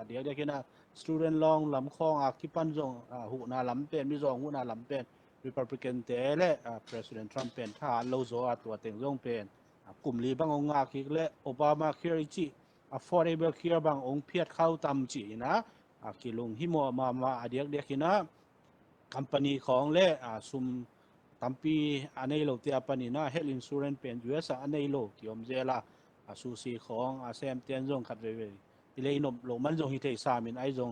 เดี๋ยวกินะ student long ลำคองคิปันจงหูนาลำเป็นมิโจหูนาลำเป็น Republican เตเลPresident Trump เป็นทหารโลโซตัวเต็งจงเป็นกลุ่มลีบังองค์คิกเลโอบามาเคียริจิ affordable care บางองค์เพียรเข้าตำจีนะกิลุงฮิโมมาเดี๋ยวกินะcompany ของเล่ซุมตั้มปีอันนี้โลที่อาปนินะ health insurance เป็น ZIUSA อันนี้โลที่อมเจล่าสูสีของเซมเตียนจงขัดเวที่เลยนบลงมันจงฮิตไอซามินไอจง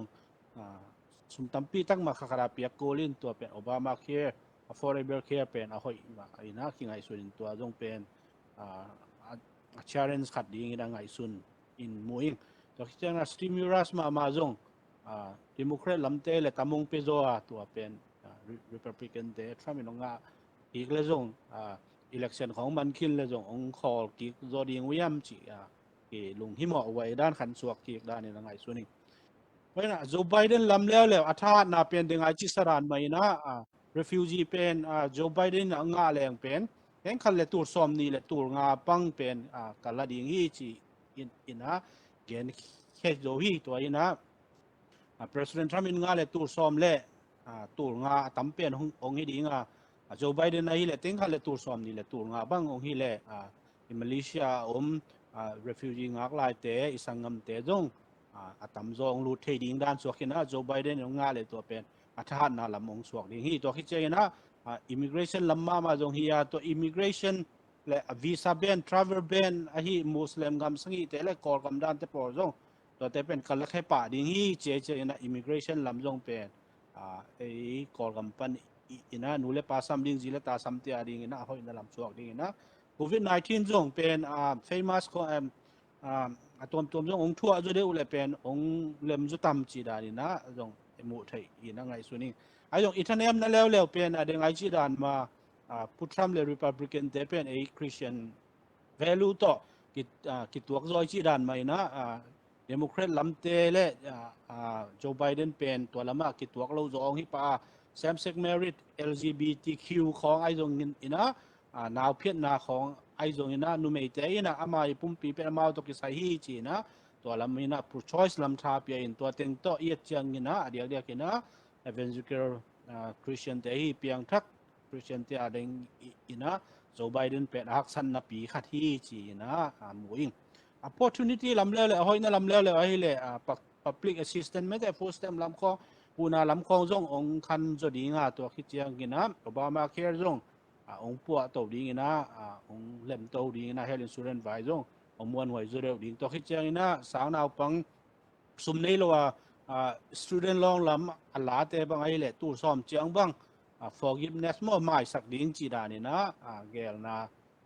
ซุมตั้มปีตั้งมาขคาราเปียกโกลินตัวเป็น Obama Care affordable care เป็นเอาให้ไอ้นะคิงไอซุนตัวจงเป็นchallenge ขัดดีงี้ดังไอซุนอินมูอิงตัวที่จะนะ stimulus มาจงDemocrat ลำเตะและตามงเปโซตัวเป็น Republican เตะทรัมป์นงาอีกเลยจงelection ของมันขึ้นเลยจงองคอลกิกโจดิงวิยมจีกี่ลุงฮิมอไว้ด้านขันสวกกิกด้านนี้ละไงส่วนนี้เพราะนั้นโจไบเดนลำแล้วอัฐานาเป็นดึงไอจิสรานไม่นะrefugee เป็นโจไบเดนงาแรงเป็นเห็นคันเลตูร์ซอมนี่เลตูร์งาปังเป็นกัลลาดิงฮีจีอินะเกณฑ์แค่โจฮีตัวอินะPresident Trump งาเลตูร์ซอมเล่ตูร์งาตั้มเป็นองค์ฮิดีงาโจไบเดนนะฮิเลติงคันเลตูร์ซอมนี่เลตูร์งาบังองค์ฮิเลมาเลเซียrefugee งากลายเตะอิสังกัมเตะจงตั้มจงรูดเทดิ้งด้านสวกินะโจไบเดนงาเลตัวเป็นอัฐานนาลำองสวกดิ้งฮีตัวคิดเจนะimmigration ลำมาจงฮิยาตัว immigration และ visa ban travel ban ฮิมุสลิมกำสังฮีเตะและกอลกำด้านเตะปอจงตัวเตเป็นกันละแค่ป่าดิ้งฮีเจนะ immigration ลำจงเป็นไอ้กอลกำปันอินะนูเลปาซัมดิ้งจิเลตาซัมเตียดิ้งนะเขาอินะลำสวกดิ้งนะCOVID-19 จงเป็นfamous ของตัวจงองทั่วจะเดียวเลยเป็นองเล็มจุดต่ำจีดานี่นะจงหมู่ไทยอินะไงส่วนนี้ไอ้จงอิตาเนียมนั่นแล้วเป็นเด็กไอจีดานมาพุทธัมเล Republican เตเป็นไอ้ Christian value ต่อกิตัวจอยจีดานมานะDemocrat ลำเตเลโจไบเดนเป็นตัวละมากกิตัวเราจองฮิปา same sex marriage LGBTQ ของไอ้จงอินะนาวเพียรนาของไอจงนะนุ่มเอเตยนะอามาปุ่มปีเป็นอามาตัวกิสายฮีจีนะตัวลำมีนะ pro choice ลำทาเปียนตัวเต็งโตเอียดจังนะเดียกนะ evangelical Christian เตยเปียงทัก Christian เตยเด้งอินะโจไบเดนเป็นฮักสันนับปีขัดฮีจีนะมวย opportunity ลำเล่เลยหอยนะลำเล่เลยไอ้เลยpublic assistance ไม่แต่ first time ลำคองปูนาลำคองจงองคันจดีงาตัวคิดจังกินะ Obama Care จงองปัวตัวดีนะองเล่มตัวดีนะ health insurance ไว้จงองมวนไว้จุดเดียวดีตัวคิดเจนะสาวนาวปังสุมนี้เราstudent loan ลำอัลลาเตบังไอ้เล่ตู้ซ่อมเจียงบังforgiveness มั่วไม่สักดิ้งจีดานี่นะเกลนะ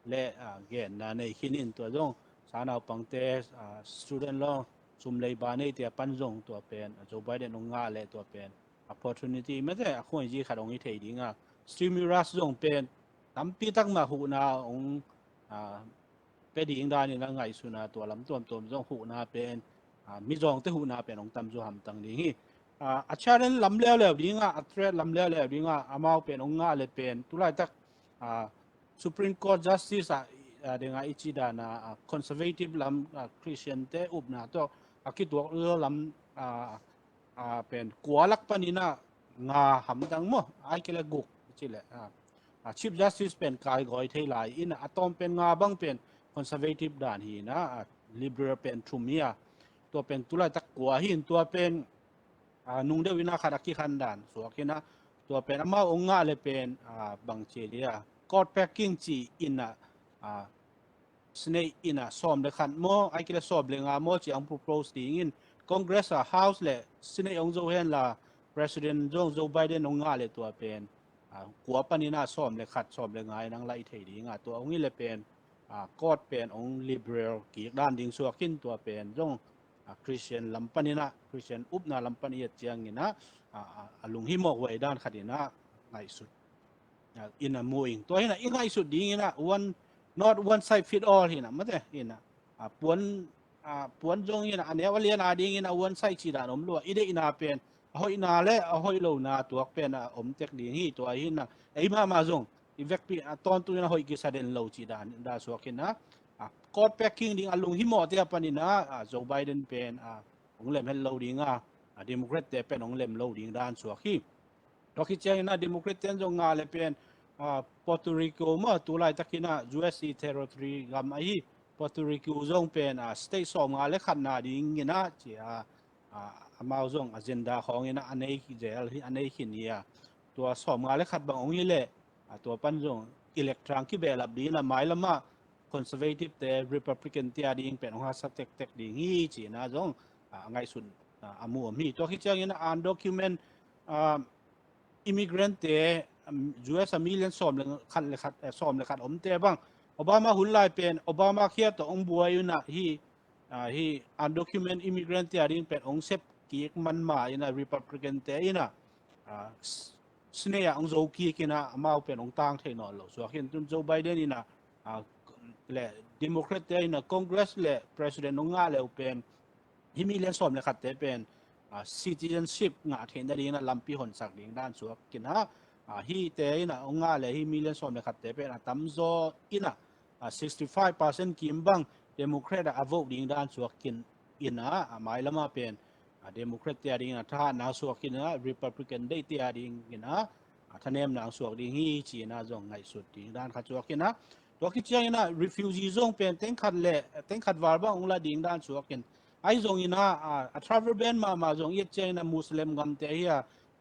เล่เกลนะในขินินตัวจงสาวนาวปังเตstudent loan สุมเลยบานในเตียปันจงตัวเป็นโจไบเดนองงาเล่ตัวเป็น opportunity ไม่ใช่คนจีขัดองอิเทดีงา stimulus จงเป็นตั้มปีตั้งมาหูนาอง ไปดีอิงได้นี่นะไงสุนาตัวลำตัวจงหูนาเป็นมิจองเตหูนาเป็นองตำจูหำตังนี้อาชาเรนลำเลี้ยวเลยดีง่ะอัตเรลำเลี้ยวเลยดีง่ะอามาเป็นองง่ะเลยเป็นตุลาตักSupreme Court Justice dengan ichi dana conservative lam Christian te upna to akitua lam pen kualak panina nga hamdang mo ai kele guk chile Chief Justice pen kai goi thei lai in atom pen nga bang pen conservative dan hi na liberal pen thumia to pen tulai tak kwa hin to pen nung de wina kharaki khandan so akina to pen ama onga le pen bang chelia court packing chi in snake in som le khan mo ai kile sob le nga mo chi ang propose ding in Congress House le snake ong zo hen la President Joe Biden ong nga le to penกัวปนินาซ้อมเลยขัดซ้อมเลยไงนังไล่เทียดีงาตัวองนี้เลยเป็นกอดเป็นองลิเบรลกีด้านดิ่งสัวขึ้นตัวเป็นจงคริสเตียนลำปนินะคริสเตียนอุปนาลำปนิยเจียงนี่นะลุงฮิมอกไว้ด้านขัดนะไงสุดอินะมูอิงตัวนี้นะอิงไงสุดดีนะ not one size fit all นี่นะไม่ใช่นี่นะปวนจงนี่นะอันนี้ว่าเรียนดีนี่นะ one size ชีดานอมลัวอีเดอินาเป็นหอยนาและหอยโลนาตัวเป็นอมเทคดีนี่ตัวหินนะไอ้มาจงอีเวกปีตอนตัวนั้นหอยกิสเดนโลจีดานดาสวกินนะกอดแพ็กกิ้งดิ่งลุงฮิมอเตียปนินะโจไบเดนเป็นองเล็มเฮลโลดิ่งเดโมแครตแต่เป็นองเล็มโลดิ่งด้านสวกิดอกที่เจ้านะเดโมแครตเต็นจงงาเลยเป็นปอร์โตริโกมาตัวไรตะกินะ U.S. territory กำไอ้ปอร์โตริโกจงเป็นstate สองงาเลยขันนาดิ่งนะเจ้ามาจง agenda ของนี่นะอันนี้เจลอันนี้ขินเนี่ยตัวสอบงานเล็กขัดบางองค์นี่แหละตัวปั้นจงอิเล็กทรอนที่แบบดีนะหมายละมา conservative แต่ Republican ที่ดิ่งเป็นองค์สัตย์เทคดิ่งนี่จีนะจงไงสุดมัวมีตัวที่เจ้านี่นะอ่าน document immigrant แต่ U.S. million สอบเลยขัดเลยขัดสอบเลยขัดอมแต่บ้างโอบามาหุ่นลายเป็นโอบามาเขียนตัวองค์บัวอยู่นะที่undocumented immigrant ที่ดิ่งเป็นองค์เซฟกีกมันมาอินะ Republican แต่อินะสเนียองโจกีกินะมาเป็นองต่างเทนอลส่วนเห็นจนโจไบเดนอินะและ Democrat แต่อินะ Congress และ President องงาแล้วเป็นที่มีเรื่องสอบเลยขัดแต่เป็น citizenship งาเห็นได้ดีนะลำปีหนสักดิ่งด้านส่วนกินะที่แต่อินะองงาเลยที่มีเรื่องสอบเลยขัดแต่เป็นตั้มโจอินะ65% กิมบัง Democrat อโวดิ่งด้านส่วนกินอินะหมายละมาเป็นเดโมแครตที่ดิ่งนะถ้านาสวกินนะ Republican ได้ที่ดิ่งกินนะท่านเอ็มนาสวกดิ่งฮีจีนะจงไงสุดดิ่งด้านขัดสวกินนะตัวคิดยังนะ refugee จงเป็นเต็งขัดเล่เต็งขัดวาร์บ้างองละดิ่งด้านสวกินไอ้จงอินะtravel ban มาจงเยอะเจนะมุสลิมกัมเทีย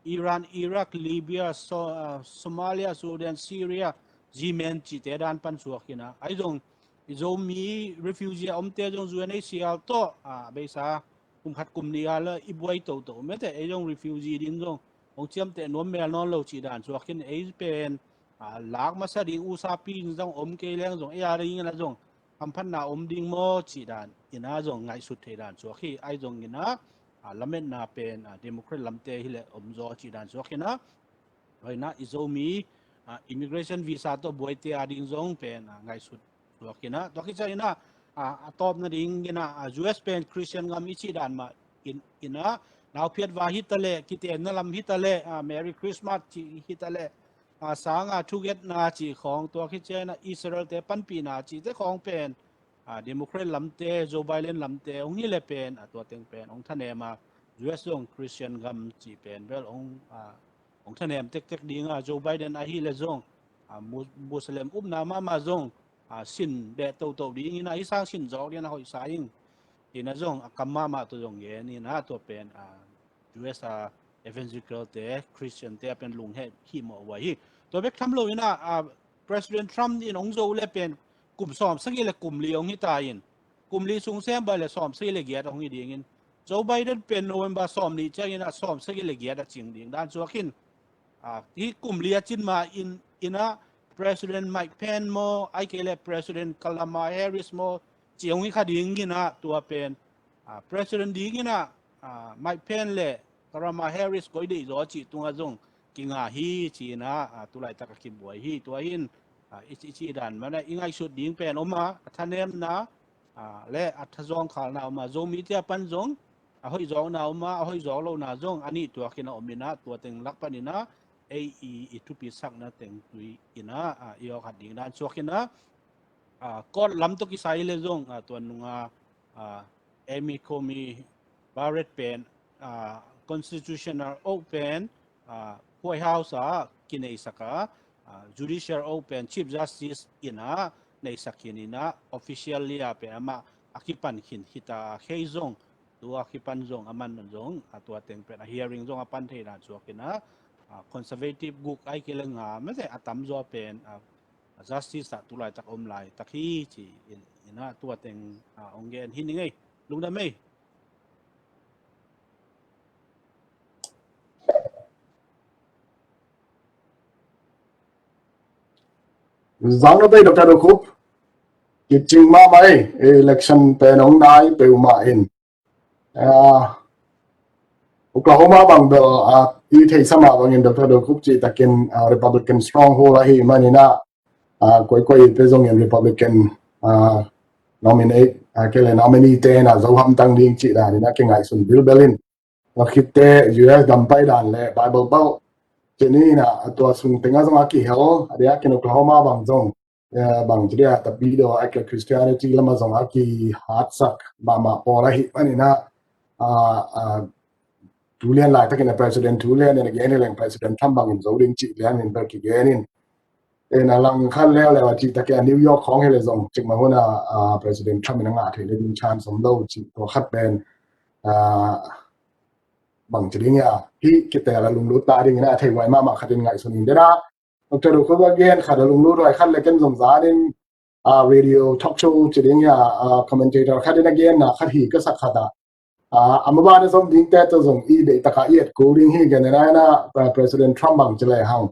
อิหร่านอิรักลิเบียโซมาเลียซูดานซีเรียจีเมนจีเตด้านปันสวกินนะไอ้จงมี refugee อมเตจงจวนไอซีอัลโตเบซ่ากุมขัดกุมนี้ละอีบวยโตไม่แต่ไอ้จง refugee ดิ้งจงองเชื่อมแต่นวมเมลนอนเราจีดานสวกินไอ้เป็นหลักมาสดิ้งอุซาปีนจงอมเกลียงจงไอ้อะไรอย่างเงี้ยจงคำพันนาอมดิ้งโมจีดานอินะจงไงสุดเทดานสวกิไอ้จงอินะละเม็ดนาเป็นเดโมแครตลำเตฮิเลอมโจจีดานสวกินะไว้นะอิโซมีimmigration visa ตัวบวยเตียดิ้งจงเป็นไงสุดสวกินะตัวคิดใจนะตอบนั่นเองนะ U.S. เป็นคริสเตียนงามิชิดานมาอินะนาวเพียรว่าฮิตเลคิดเอ็นนั่นลำฮิตเลMerry Christmas จีฮิตเลสางทูเกตนาจีของตัวคิดเจนะอิสราเอลเตปันปีนาจีเตของเป็นเดโมแครตลำเตโจไบเดนลำเตองนี้เลยเป็นตัวเต็งเป็นองท่านเอมา U.S. จงคริสเตียนงามจีเป็นเวลองท่านเอมเต็กดีงาโจไบเดนอาฮิเลจงมุสลิมอุบนามาจงสินเดตโตดีนี่นะที่สร้างสินจอกเนี่ยนะเขาสายยิงที่นั่นจงกัมมาตัวจงเย็นนี่นะตัวเป็นU.S. Evangelical แต่ Christian แต่เป็นลุงให้ขี้หมอไว้ตัวเบคทำเลยนะPresident Trump นี่น้องโจเลยเป็นกลุ่มสอบสักยี่เลยกลุ่มเลี้ยงที่ตายยินกลุ่มลี้สูงแซมไปเลยสอบสักยี่เลยเกียรติของยี่ดียินโจไบเดนเป็นโนเวมบาสอบนี่เจ้ายินสอบสักยี่เลยเกียรติจริงดีด้านชัวขินที่กลุ่มเลี้ยจินมาอินะPresident Mike Pence โมไอเกเล President Kamala Harris โมจีองค์ข้าดิ่งกินะตัวเป็น President ดิ่งกินะ Mike Pence เล่ Kamala Harris ก็ได้รอจีตัวจงกิงาฮีจีนะตัวไหลตะกิบวยฮีตัวหิน ichi dan mana ingai sut ding pen oma thanem na le athazong khal na oma zomi tia pan zong hoi zong na oma hoi zong lo na zong ani tua kina omina tua teng lakpanina i tu pi sak na teng tui ina iyo khat ding dan so kina kon lam to ki sai le zong tua nunga emi komi baret pen constitutional open White House kinai saka judicial open chief justice ina nei sakinina officially pe ama akipan hin hita heizong tua akipan zong aman zong atua teng pe hearing zong apan the na chuakina conservative guk ai kilenga mase atam zo pen justice ta tulai tak omlai takhi chi ina tua teng ongen hiningai lungda mai Giang nó bây Dr. Khup kịp trình mà mấy election pe nông nai pe uma in Oklahoma bang bel I thei sama bang in Dr. Khup chi takin Republican stronghold hi manina koi pe zong in Republican nominate cái nominee te na Zogam tang ding chi da ni na ke ngai sun Bill Belin wa khitte US dam pai dan le Bible bao Jadi na atua sung tengah zong aki hell ada akin Oklahoma bang zong bang jadi tapi do akin Christianity lama zong aki hard sak mama pola hi ani na tulian lai takin president tulian and again lang president Trump bang in zoling chi lian in berki genin na lang khan leo le chi takin New York khong hele zong chik ma hona president Trump na nga the le din chan som lo chi to khat ben bằng chỉ định khi kita là lùng lút ta đi nghe thầy ngoài mà khát đến ngày xuân đến đó Dr. Khup again khát lùng lút rồi khát lại cái dòng giá đến radio talk show chỉ định commentator khát đến again là khát hỉ cái sắc khát mà bạn dòng định tết dòng ý để tất cả yết cố định hi cái này na president Trump bằng chỉ là hang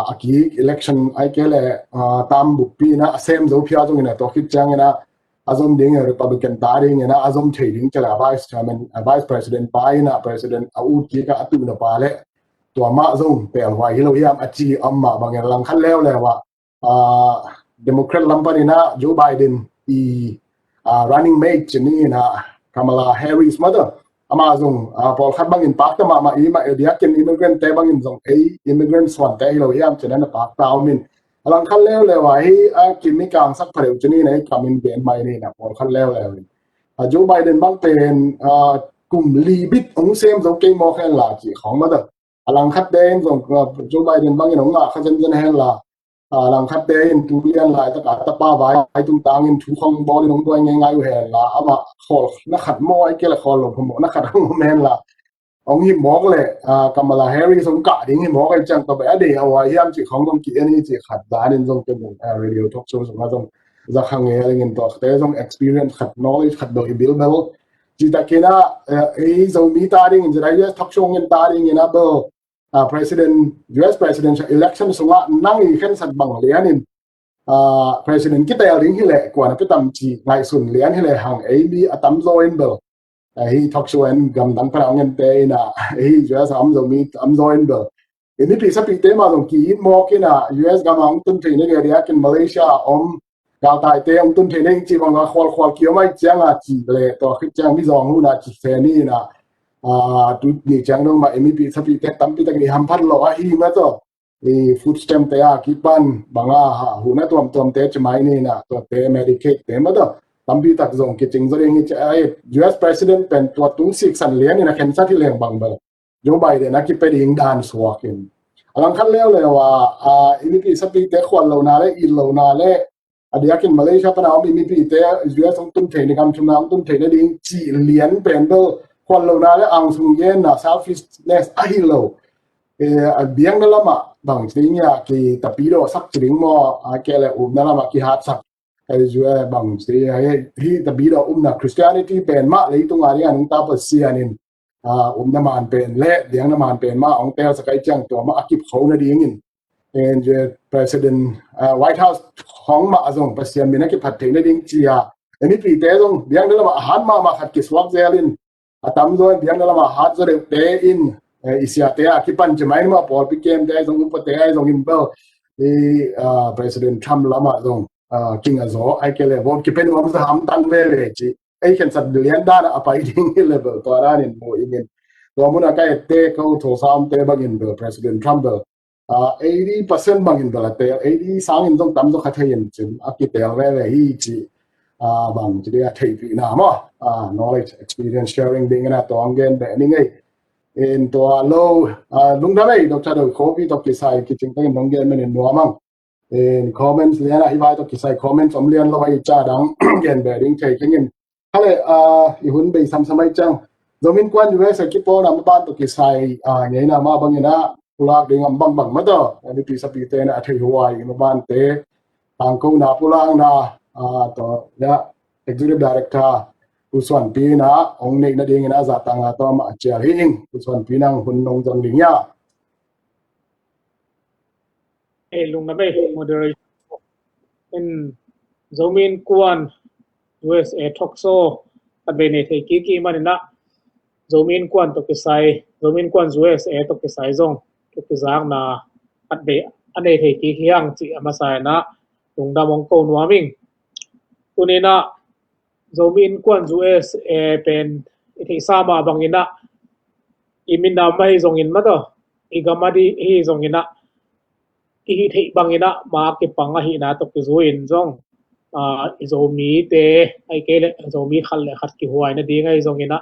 aki election ai cái là tam bục pi na xem dấu phiếu trong cái này tôi khít chăng na azom ding Republican taring na azom trading chala vice chairman vice president pai na president au ki ka atu na pale to ma zong pe wai hilo yam achi amma bang lang khan leo lewa Democrat lampani na Joe Biden running mate ni na Kamala Harris mother ama zong Paul khat bang in pak ta ma dia ken immigrant te bang in zong immigrant swan te hilo yam chena na pak ta min lang khăn leo lewa hi kim mi kang sak phareu chini nei kamin ben mai ni na pol khăn leo lewa Joe Biden bang pen kum li bit ong sem zo ke mo khen la chi khong ma da lang khat den zong Joe Biden bang in ong nga kha chen hen la lang khat den tu lian lai ta ka ta pa vai ai tung tang in thu khong bo ni ong toi ngai ngai hen la ama khol na khat mo ai ke la khol lo mo na khat mo men la ông hiểm móc lệ Kamala Harris ông cả đến hiểm móc cái chẳng có vẻ để ở ngoài hiểm chỉ không công kia này chỉ khát giá nên dùng cái radio talk show dùng là dùng ra hàng ngày là những tổ tế dùng experience khát knowledge khát đội build level chỉ ta kia na ấy dùng mi ta đi những cái talk show những ta đi những nào president US presidential election dùng là năng ý khen sạch bằng liền nên president kita yang ring hile kwa na pitam chi ngai sun lian hile hang ấy bi atam zoin bel hi talk show and gam dan pra ngen te na hi US am zoin bel ini pisa pite ma dong ki mo ki na US gam ang tun thei ne ge ya kin Malaysia gal tai te ông tun thei ne chi bang khol khol ki mai chang a chi le to khit chang mi zong hu na chi se ni na tu ni chang dong ma ini pisa pite tam pi ta ki ham phat lo a hi ma to food stamp te a ki pan banga ha hu na tom te chmai ni na to te Medicaid te ma do tambi tak zong ki ching zore ngi ai US president pen to tung sik san lian ina khen sa thi leng bang bal Joe Biden na ki pe ding dan swakin alang khan leo lewa ini ki sapi te khwal lo na le il lo na le adia kin Malaysia pa na ini pi te US ong tum the ni kam chum tum the ne ding chi lian pen do khwal lo na le ang sung yen na southeast nest a hi lo biang na lama bang tinya ki tapido sak chring mo akele na lama ki hat sak ai jua bang hi tapido na Christianity pen ma le tung ari an ta pa sianin na man pen le biang na man pen ma ong tel sakai chang to ma akip khau na ding in and president White House hong ma azong pasian mina ki phat the na ding chia ani pi te zong biang na lama han ma khat ki swak zelin atam zo biang na lama hat zo de te in isia te a ki pan chmai ma pol pi kem te zong pa te ai zong in bel đi President Trump lama dong king azo ai kele vote ki pen wam ham tan vele chi ai khen sat billion da apai ding level to ran in mo ingen to mun ka ette ko tho sam te bagin do President Trump do 80% bangin do te 80 sang in dong tam do khathayin chin akitel vele hi chi bang chi dia thei pi na mo knowledge experience sharing ding na to angen be ni ngai in to lo lung da mai Dr. do Khup to ki sai ki ching tang nong gen men in no mang in comments lian a hi vai to ki sai comments om lian lo vai cha dang gen be ding thei king in hale I hun be sam samai chang Zomi Innkuan US Kipawlna Mabante to ki sai ngai na ma bang ina pulak ding am bang bang ma do ni pi sa pi te na thei huai Mabante tang ko na pulang na to ya executive director Uswan pi na ong nei na ding na za tang to ma chia hing Uswan pi nang hun nong jang ding ya lung na bay moderator in Zomi Innkuan USA talk show abene thei ki manina Zomi Innkuan to kisai Zomi Innkuan USA to kisai zong to kizang na atbe ane thei ki hiang chi amasai na lungda mong ko nuaming tunina Zomi Innkuan USA pen thei sama bangina imina mai zong in mato igamadi hi zong ina ki thei bangina ma ki panga hi na to ki zuin zong Zomi te ai kele Zomi khalle khat ki huai na dinga zong ina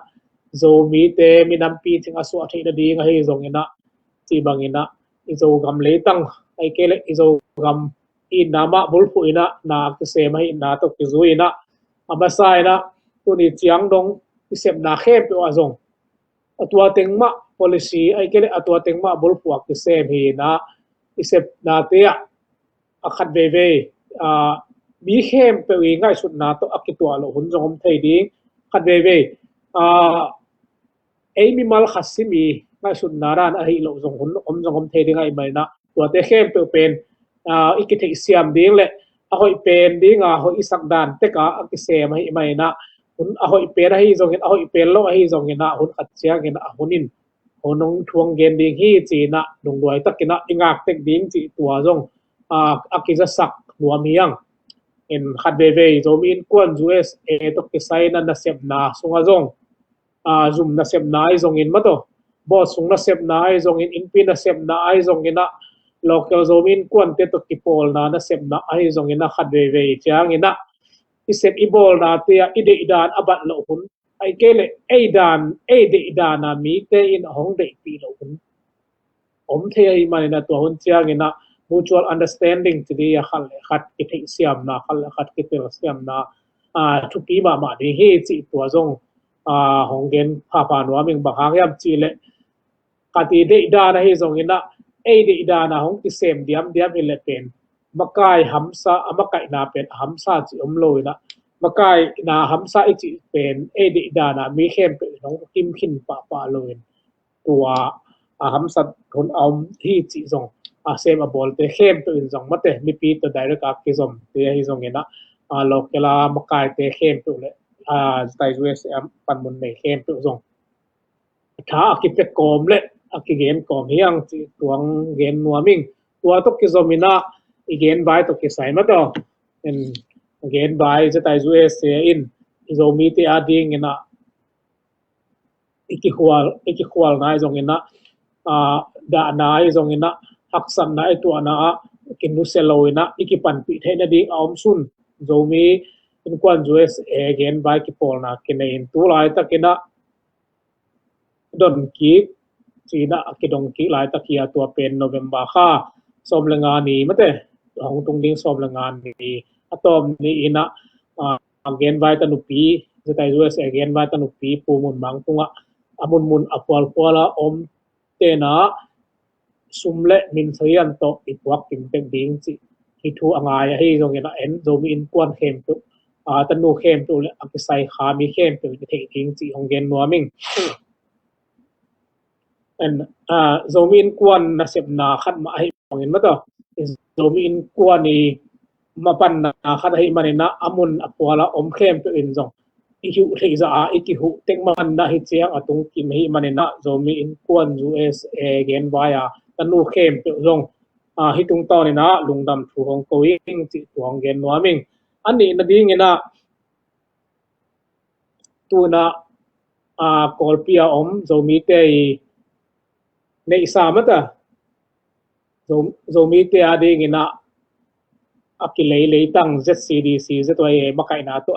Zomi te minam pi thing asu athei na dinga hi zong ina chi bangina Zogam le tang ai kele Zogam in nama bulfu ina na ki se mai na to ki zuina amasai na tuni chiang dong isem na khe pe azong atwa tengma policy ai kele atwa tengma bulfu ki se hi na isep na te akhat beve bi khem pe wi ngai sut na to akitwa lo hun jong thei ding khat beve ei mi mal khasimi ngai sut naran a hi lo jong hun om jong thei ding ai mai na to te khem pe pen ikithei siam ding le a hoi pen ding a hoi isak dan te ka akise mai na hun a hoi pen a hi jong a hoi pen lo a hi jong na hun khat chiang in a hunin honong thuang gen ding hi chi na dong doi takina ingak tek ding chi tua jong akiza sak nuam hiang in khatbeve Zomi Innkuan US to kisai na nasep na sunga jong zoom na sep na ai jong in mato bo sung na sep na ai jong in inpin na sep na ai jong ina local Zomi Innkuan te to Kipawlna na sep na ai jong ina khatbeve chiang ina isep ibol na te ide idan abat lo hun ai kele de idana mi te in hong de pi lo hun om the ai mani na to hun chiang ina mutual understanding ti dia khat ki thei siam na khat ki tel siam na thu pi ma de he chi to jong hong gen pa no aming ba hang yam chi le kati de idana he jong ina de idana hong ki sem diam ile pen makai hamsa amakai na pen hamsa chi om lo ina makai na hamsa chi pen de idana mi khem pe nong kim khin pa loin tua hamsa thon om hi chi jong sem a bol te khem to in jong mate mi pi to direct ak ki zom te hi jong ina lokela makai te khem to le ZIUSA pan mun nei khem to jong tha ki pe kom le ki gen kom hiang chi tuang gen nuaming tua to ki zomina igen bai to ki sai ma to en gen bai ZIUSA in zomi te ading ina ikikhwal na jong ina da na jong ina haksan na itu ana kinuselo ina ikipan pi thena ding aum sun Zomi Innkuan USA again by Kipawlna kine in tu lai takina don ki china akidong ki lai takia to pen November kha somlenga ni mate hong tung ding somlenga ni atom ni ina again by tanupi ZIUSA again by tanupi pumun mangtunga amun apwal om tena sumle min sayan to ipwak kim tek ding chi hitu angai hi jong ina en Zomi Innkuan khem tu tanu khem tu le akisai khami khem tu the king chi honggen nuaming en Zomi Innkuan na sep na khat ma hi ngin ma to Zomi Innkuan ni mapan na khat hi manina amun apwala om khem tu in jong ihu theiza ikihu tekman na hi chiang atung kim hi manina Zomi Innkuan USA gen via tanu khem pe jong hi tung to ni na lungdam thu hong ko ing chi tuang gen nuaming ani na ding ina tu na kolpia zomi te nei samata zomi te ading ina akilei tang ZCDC zetway makai na to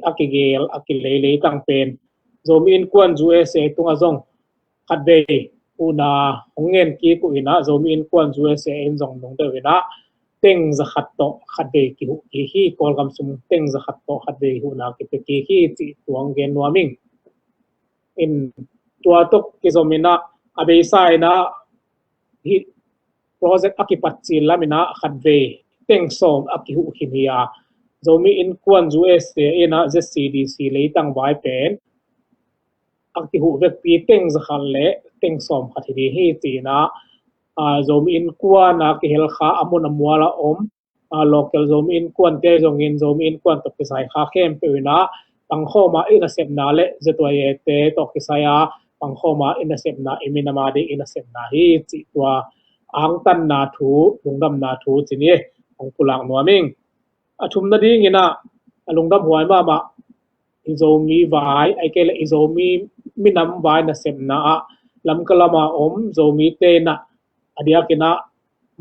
akigel akilei tang pen Zomi Innkuan USA tunga zong kadbe una hongen ki ku ina Zomi Innkuan USA in zong dong de ina teng za khatto khadbe ki hu ki hi kolgam sum teng za khatto khadbe hu na ki pe ki hi chi tuang gen nuaming in tua tok ki zomina abe sai na hi project akipatchi lamina khadbe teng som akihu khimia Zomi Innkuan USA ina ZCDC leitang vai pen akihu vek pi teng zakhal le teng som khathiri hi tina Zomi Innkuan ki hel kha amun amwala local Zomi Innkuan te zongin Zomi Innkuan to kisai kha kem pe na pangkhoma ina sepna le zetwaye te to kisaya pangkhoma ina sepna iminama de ina sepna hi chi tua ang tan na thu lungdam na thu chini ong pulang nuaming achum na ding ina lungdam huai ma izomi vai aikele izomi minam vai na semna lam kalama zomi te na adia kina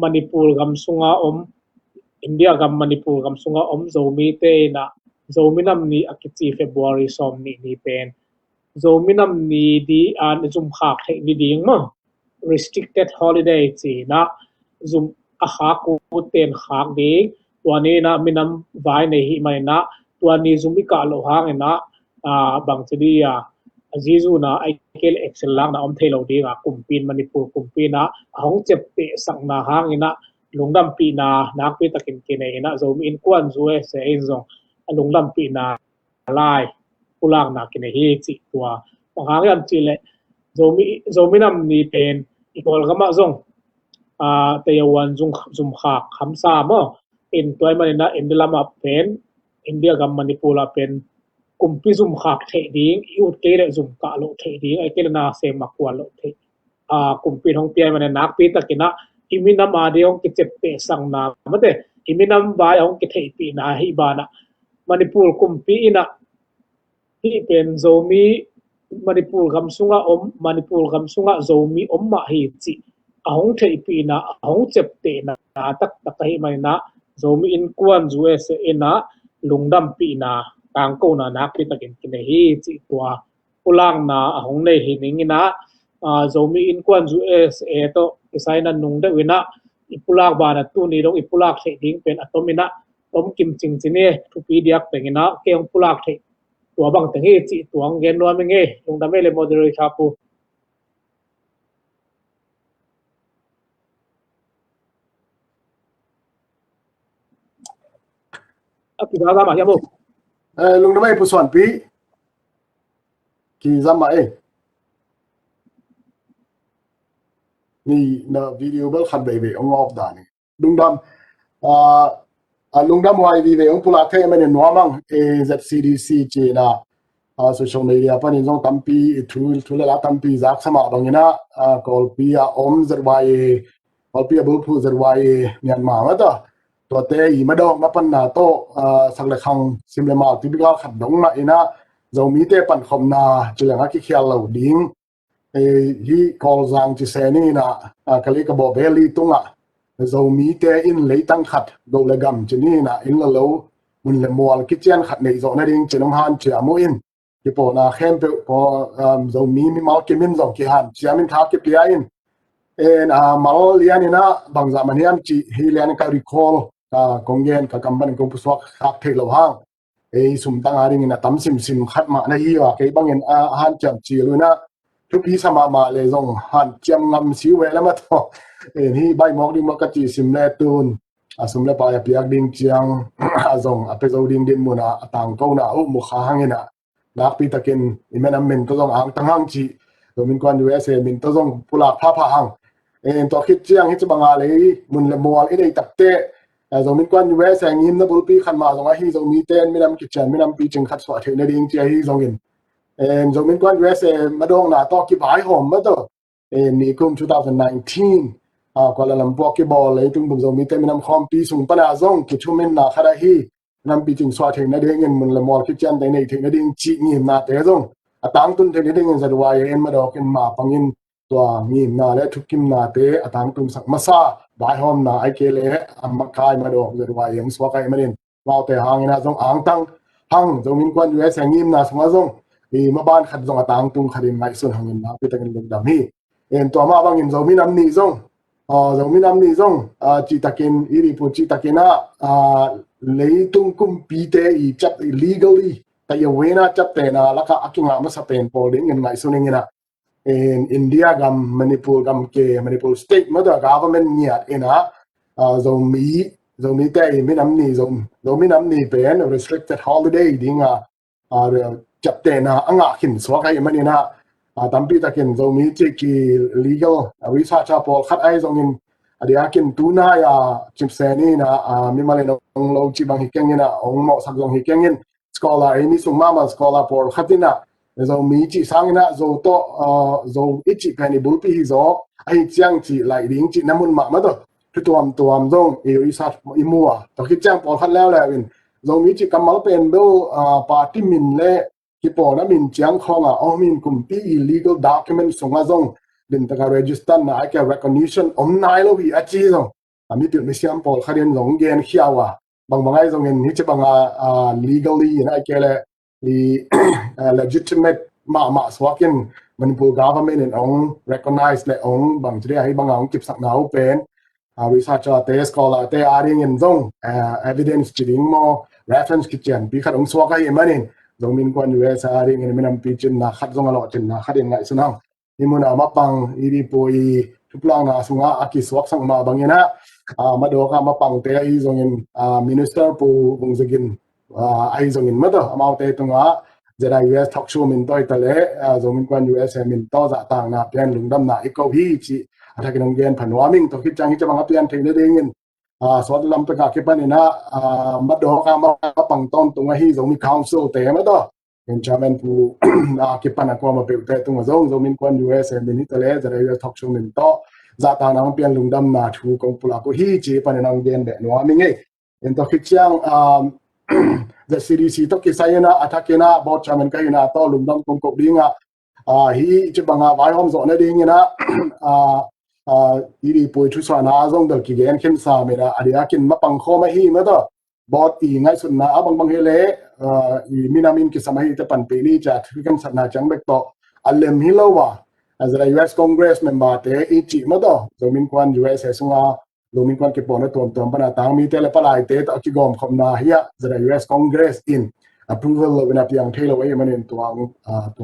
Manipur gam sunga India gam Manipur gam sunga zomi te na zominam ni akichi February som ni pen zominam ni di an zum khak the ni ding ma restricted holiday chi na zum akha ku ten khak ding wani na minam vai nei hi mai na tuani zumi ka lo hang na bang chidi azizu na aikel excel lang na thelo dinga kumpin Manipur kumpina hong chep te sang na hang ina lungdam pi na nak pi takin kine ina Zomi Innkuan USA in zong lungdam pi na lai pulang na kine hi chi tua hang yan chile zomi nam ni pen ikol gama zong te yawan zum khak khamsa mo in toy manina indilama pen India gam Manipur pen kumpi zum khak the ding ut kele zum ka lo the ding ai kele na se makwa lo the kumpi hong pi man nak pi takina imina ma de hong ki chep pe sang na mate iminam ba hong ki the pi na hi bana Manipur kumpi ina hi pen zomi Manipur gam sunga zomi ma hi chi ahong the pi na ahong chep te na tak hi mai na Zomi Innkuan USA ina lungdam pi na kang ko na nak pi takin kine hi chi tua pulang na ahong nei hi ningina Zomi Innkuan USA to isai na nung de wina ipulak ba na tu ni dong ipulak the ding pen atomina tom kim ching chine thu pi diak pengina keong pulak the tua bang te hi chi tuang gen no menge lungdam le moderator pu akidaga ma yamu lungdam ai pu swan pi ki zama ni na video bal khan be ong off da ni lungdam lungdam wai vi ve ong pula the men nuamang ZCDC che na social media pani jong tampi thu la tampi zak sama bangina kolpi zerwai kolpi bu phu zerwai Myanmar ma ta to te I ma dong ma pan na to sak le khang simle ma typical khat dong ma ina zomi te pan khom na chulanga ki khial lo ding hi kol zang chi se ni na kali ka bo beli tunga zomi te in leitang khat do le gam chi ni na in la lo mun le mol ki chen khat nei zo na ding chenom han che amu in ki po na khem pe po zomi mi mal ki min zo ki han chiamin tha ki pia in en mal lian ina bang za maniam chi hi lian ka recall ka kongen ka kamban ko puswak khak the lo hang sum tang aring ina tam sim khat ma na hi wa ke bangin han cham chi lu naทุกทีสมามาเลยส่งหันเจียมงำสิวเวลมาต่อนี่ใบมอกดิ้งมอกจีสิมเลตูนสมเลปลายเปียกดิ้งเจียงส่งไปเอาดิ้งดินมุนะต่างก็น่ะมุขหางเนาะนักปีตะกินอิเมนมินตัวส่งอ่างตั้งหางจีตัวมินกวนUSAมินตัวส่งปุลาผ้าหางตัวคิดเจียงคิดจะบังอะไรมุนเลมัวไอ้ได้ตักเตะส่งมินกวน USA งิมนะบุลปีขันมาส่งให้ส่งมีเต้นไม่นำกิจเจนไม่นำปีจึงขัดสวัสดิ์ในดิ้งเจียให้ส่งกินZomi Innkuan USA มาดองนาต่อกี่บ่ายหอมมาต่อนี่กุม2019 Kuala Lumpur ki bol le tung bung zomi te minam khom pi sung pana zong ki chumin na khada hi nam pi ting swa theng na ding in mun le mol ki chan dai nei theng na ding chi ni na te zong atang tun theng na ding in zadwa ye en ma dok in ma pangin tua ni na le thukim na te atang tum sak masa bai hom na ai ke le amma kai ma dok zadwa yang swa kai manin mau te hang ina zong ang tang hang zomin kwan US ngim na sunga zong i ma ban khat zong atang tung kharin ngai sun hangin na pi takin luk dam hi en to ma bang in zomin am ni zong Zomi nam ni zong chi takin iri pu chi takina lấy tung kum pi te i chap illegally ta ya wena chap te na laka akinga ma sa pen pol ding ngai suning ina in India gam Manipur state mother government nia ina zomi te i minam ni zomi nam ni pen restricted holiday dinga chap te na anga khin swa kai manina tampi takin zomi chi ki legal visa cha pol khat ai zongin adiakin tuna ya chimseni na mi male nong lo chi bang hikeng ina ong mo sak zong hikeng in scholar ini sungma scholar pol khatina zomi chi sangina zo to zo ichi pani bulpi hi zo ai chiang chi lai ding chi namun ma do tuam zong e research imua to ki chiang pol khat lao in zomi chi kamal pen do party min le Kipawlna min chiang khonga min kumpi illegal document sunga zong din taka register na ai ka recognition nai lo hi achi zong ami pi mi siam pol kharin zong gen khiawa bangai zong en hi che banga legally na ai kele the legitimate ma swakin Manipur government and recognize le bang jre ai banga kip sak na pen researcher te scholar te aring in zong evidence chiding mo reference kitchen bi khat swaka hi manin Zomi Innkuan US aring in minam pichin na khat zong alo chin na khatin ngai sunang imuna mapang iri poi tuplang na sunga aki swak sang ma bangena madoka mapang te ai zongin minister pu bungzagin ai zongin mado amau te tunga ZIUSA talk show min toy tale Zomi Innkuan US min to za tang na pian lungdam na iko hi chi athakin gen phanwaming to khit chang hi chang pian thein dingin sot lam pe ka ke panina madoka mapang ton tunga hi Zomi council te ma do en chairman pu ke pana ko ma pe te tunga Zomi Innkuan US min hi tale ZIUSA talk show min to za ta nang pian lungdam na thu kong pula ko hi chi panina gen be no mi nge en to khit chang the CDC to ki sayana athakena board chairman ka ina to lungdam kong ko dinga hi chi banga vai hom zo na ding ina iri poi thu sa na zong dal ki gen khem sa mera ariakin mapang kho ma hi ma do bot i ngai sun na abang hele i minamin ki samahi te pan pe ni cha thu kam sat na chang bek to alem hilowa as a US Congress member te i chi ma do Zomi Innkuan US sunga Zomi Innkuan ke pon tom pana tang mi te le palai te to ki gom khom na hiya the US Congress in approval of na piang thelo wa manin to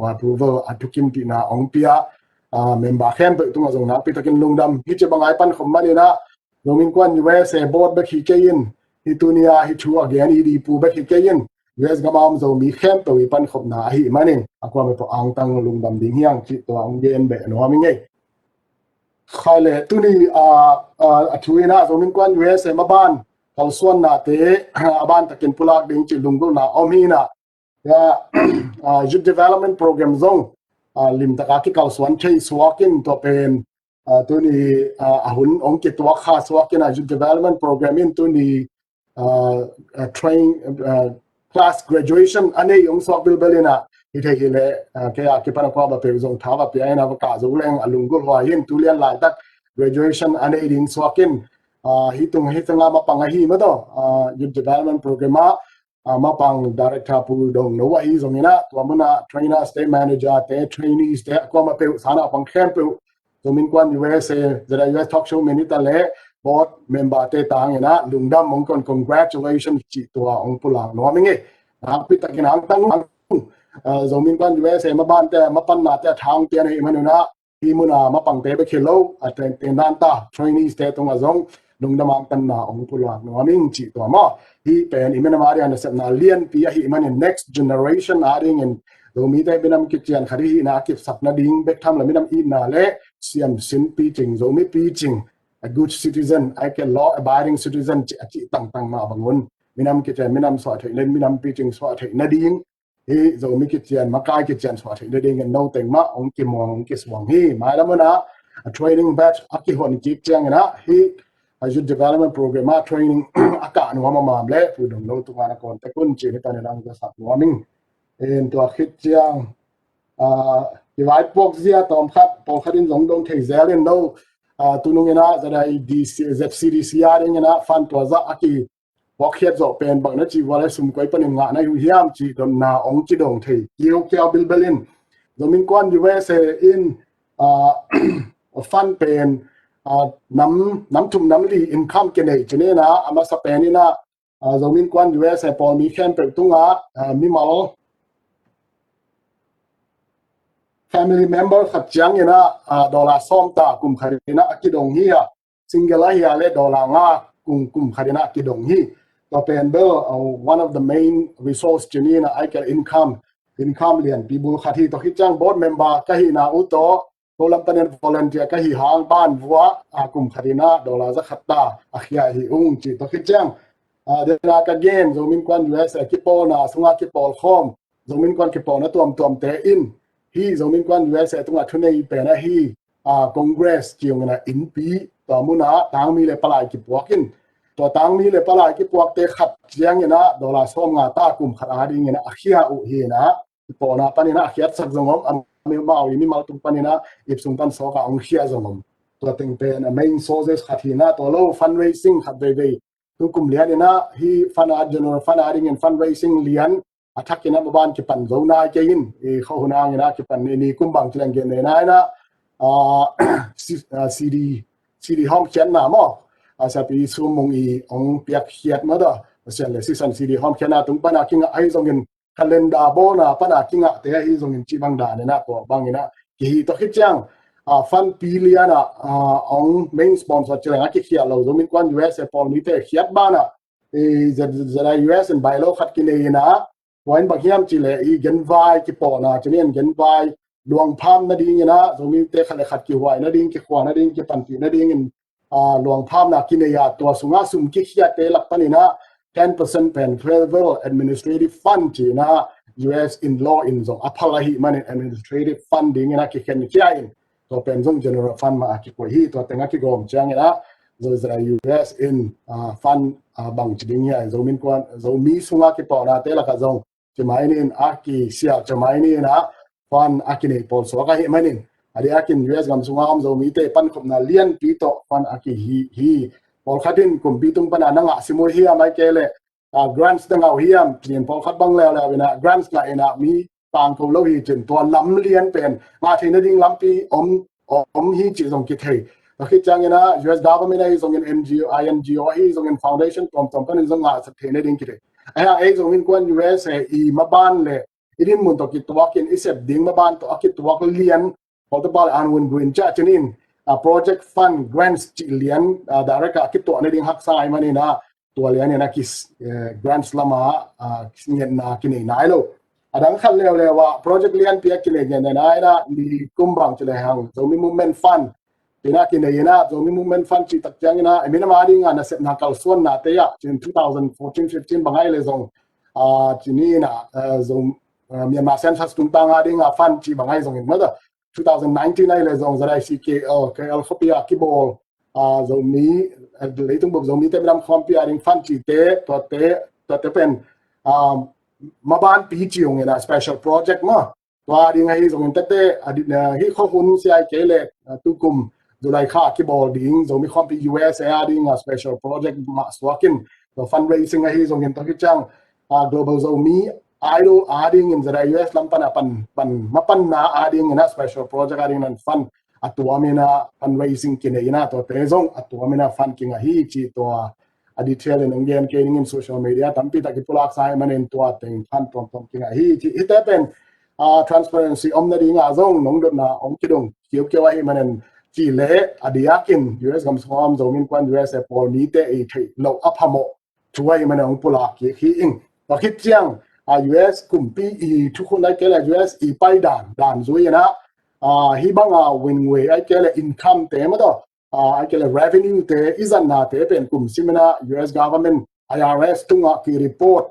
approval atukim ti na ong pia member khem pe tunga zong na pi takin lungdam hi che bangai pan khom mani na Zomi Innkuan US board ba khi kein hi tunia hi thu again i di pu ba khi kein US gamam zomi khem to wi pan khom na hi manin akwa me to ang tang lungdam ding hiang chi to ang gen be no mi nge khale tuni thuina Zomi Innkuan US ma ban kal suan na te aban takin pulak ding chi lungdo na omina ya youth development program zong lim taka ki kal suan thei swakin to pen tuni ahun ong ki to kha swakin a youth development program in tuni train class graduation ane ong swak bil belina hi thei le ke a ki pana kwa ba pe zong tha ba pe ina ba ka zo leng alungul wa yin tulian lai tak graduation ane ding swakin hi tung hi tanga ma pang hi ma do youth development program mapang director pu dong no wa hi zongina to muna trainer state manager te trainees te ko ma pe sana pang khem pe Zomi Innkuan US ZIUSA talk show minita le board member te tang ina lungdam mong kon congratulations chi to ong pulang no mi nge pi takin ang tang Zomi Innkuan US ma ban te ma pan na te thang te nei manuna hi muna ma pang te be khelo aten te nan ta trainees te tong azong lungdam ang tan na ong pulang no mi chi to ma hi pen imena mari an set na lian pi hi man next generation aring in Zomi te binam ki chian khari na ki sap na ding bek tham la minam i na le siam sin pi ching Zomi pi ching a good citizen I can law abiding citizen chi tang ma bangun minam ki chian minam so thai len minam pi ching so thai na ding hi Zomi ki chian ma kai ki chian so thai na ding no teng ma ong ki mong ki swang hi mai la mana training batch aki hon ki chang na hi youth development program training aka no ma le pu dong lo tu ma kon te kun chi ni ta nang ta sap warming en to khit chang Kivaipuakzia tom khat po khatin zong dong thei zelen no tunung ina zada ZCDC aring ina fan to za aki wakhiat zo pen bang na chi wala sum koi panin nga na yu hiam chi don na ong chi dong thei kiu kiao bil belin Zomi Innkuan USA in fan pen nam tum nam li income ke nei chene na ama sa pen ina Zomi Innkuan USA pol mi khen pe tunga mi mal family member khat chiang ina dollar som ta kum kharina akidong hi single hi ale dollar nga kum kharina akidong hi to pen be one of the main resource chinina I can income lian people khathi to hi chang board member ka hi na uto kolam panen volunteer ka hi hang ban wa kum kharina dollar za khatta akhia hi chi to hi chang dena ka gen Zomi Innkuan US Kipawlna sunga Kipol khom Zomi Innkuan Kipawlna tuam te in hi Zomi Innkuan USA tunga thunei pe na hi congress chiang na in pi to muna tang mi le palai ki puakin to tang mi le palai ki puak te khat chiang ina dollar som nga ta kum khara ding ina akhia u hi na Kipawlna panina akhiat sak zongom mi mau mi mau tung panina ipsung tan so ka ong khia zongom to teng pe na main sources khathina to lo fundraising khat ve tu kum lian ina hi general funding and fundraising lian athakina maban ki pan zo na ke in e khona ngina ki pan ni kumbang tlang ge ne na na cd home chen na mo asa pi su mung i ong piak hiat ma da sen le season cd home chen na tung pana kinga ai zongin calendar bo na pana kinga te hi zongin chi bang da ne na ko bang ina ki to khit chang fan piliana ong main sponsor chlang ki khia lo Zomi Innkuan US pol mi te khiat ba na e zara US and by lo khat ki ne naวันบางอย่างจีเลยgen vai ki po na chini gen vai luang pham na ding na Zomi te khale khat ki wai na ding ki khwa na ding ki panti na ding in luang pham na kine ya to sunga sum ki khia te lak pani na 10% pen travel administrative fund chi na US in law in zo aphala hi man administrative funding na ki ken ki ai to pen zong general fund ma ki ko hi to tenga ki gom chang na zo zra US in fund bang chiding ya Zomi Innkuan Zomi sunga ki po na te la ka zong chemai ni aki sia chemai ni na fan akine pol so ka hi manin adi akin US gam sunga am Zomi te pan khop na lian pi to fan aki hi pol khatin kum pi tung pana na nga simu hi amai kele grants da ngau hi am tlien pol khat bang le na grants la ina mi tang tho lo hi chen to lam lian pen ma thina ding lam pi om hi chi zong ki thei khi chang ina US government ai zong in NGO INGO hi zong in foundation tom kan zong nga sa thene ding ki thei ai Zomi Innkuan US i maban le idin mun to ki tuak in isep ding maban to akit tuak lian multiple anwin green cha chenin project fund grants chi lian direct akit to ne ding hak sai mani na to lian na kis grants lama ngen na kini nai lo adang khal le wa project lian pia kile ngen na na ni kumbang chile hang Zomi movement fund pina kine ina Zomi movement fund chi tak chang ina emina ma ding na set na kal suan na te ya in 2014-15 bangai le zong chini na zong Myanmar census tung tang ding fund chi bangai zong in ma da 2019 ai le zong zara KL khopia kibol Zomi leitung bob Zomi te ram khopia ding fund chi te to pen maban pi chiung ina special project ma wa ding ai zong in te hi kho hun si ai ke le tukum Julai kha ki bol ding Zomi khom pi US ding a special project ma swakin the fundraising hi zong in to ki chang global Zomi idol adding in the US lampana pan mapan na adding in a special project adding and fund atuamina fundraising kine ina to tezong atuamina fund kinga hi chi to a detail in Indian kening in social media tampi ta ki pulak sai manen to ateng fund tom kinga hi chi itapen transparency omna ding a zong nong dot na ong kidong kiu ai manen chi le adiakin US gam som Zomi Innkuan US pol mi te e thei lo aphamo chuai man ong pula ki hi ing to khit chiang US kumpi i thukun ai kele US i pai dan zui na hi banga win we ai kele income te ma do ai kele revenue te izan na te pen kum simena US government IRS tunga ki report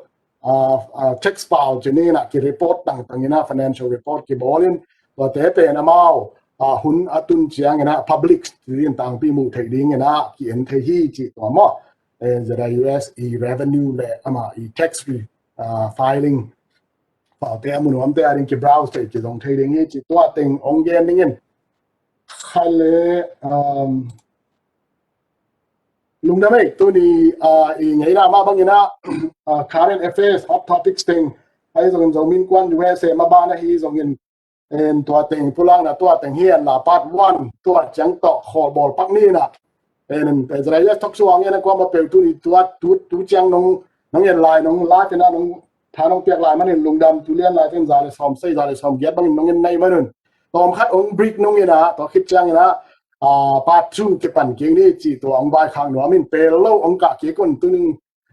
tax file jenina ki report tang ina financial report ki bolin to te pe na mau hun atun chiang na public tin tang pi mu thei ding na ki en thei hi chi to mo ZIUS revenue le ama tax filing fa te amun am te arin ki browse te ki dong thei ding hi chi to teng ong gen ding en khale lung da mai tu ni ngai na ma bang ina current affairs hot topics thing ai zong Zomi Innkuan USA ma ba na hi zong in en tua teng pulang na tua teng hian la part 1 tua chang to kho bol pak ni na en pe ZIUS tok suang ina kwa ma pe tu ni tua tu chang nong yen lai nong la te na nong tha nong pek lai man in lung dam tu lian lai ten za le som sei za le som get bang nong yen nei man tom khat ong brick nong ina to khit chang ina part 2 ke pan ke ni chi to ong bai khang no min pe lo ong ka ke kon tu ning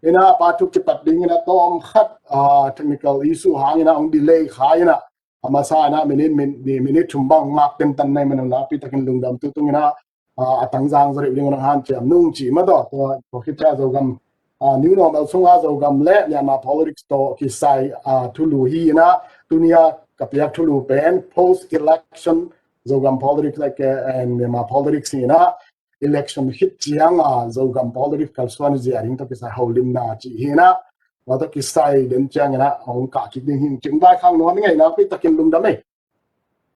ina part 2 ke pat ding ina tom khat technical issue hang ina ong delay khai ina amasa na minute chumbang ngak ten tan nai man la pi takin lungdam tu tungina atang jang zari ring na han cham nung chi ma do to khita Zogam new normal sunga Zogam le Myanmar politics to ki sai thulu hi na dunia kapyak thulu pen post election Zogam politics like and Myanmar politics na election hit chiang Zogam politics kalswan ji aring to pisa holim na chi hi na wa to ki sai den chang na ong ka ki ding hin chung bai khang no ngai na pi takin lungdam ei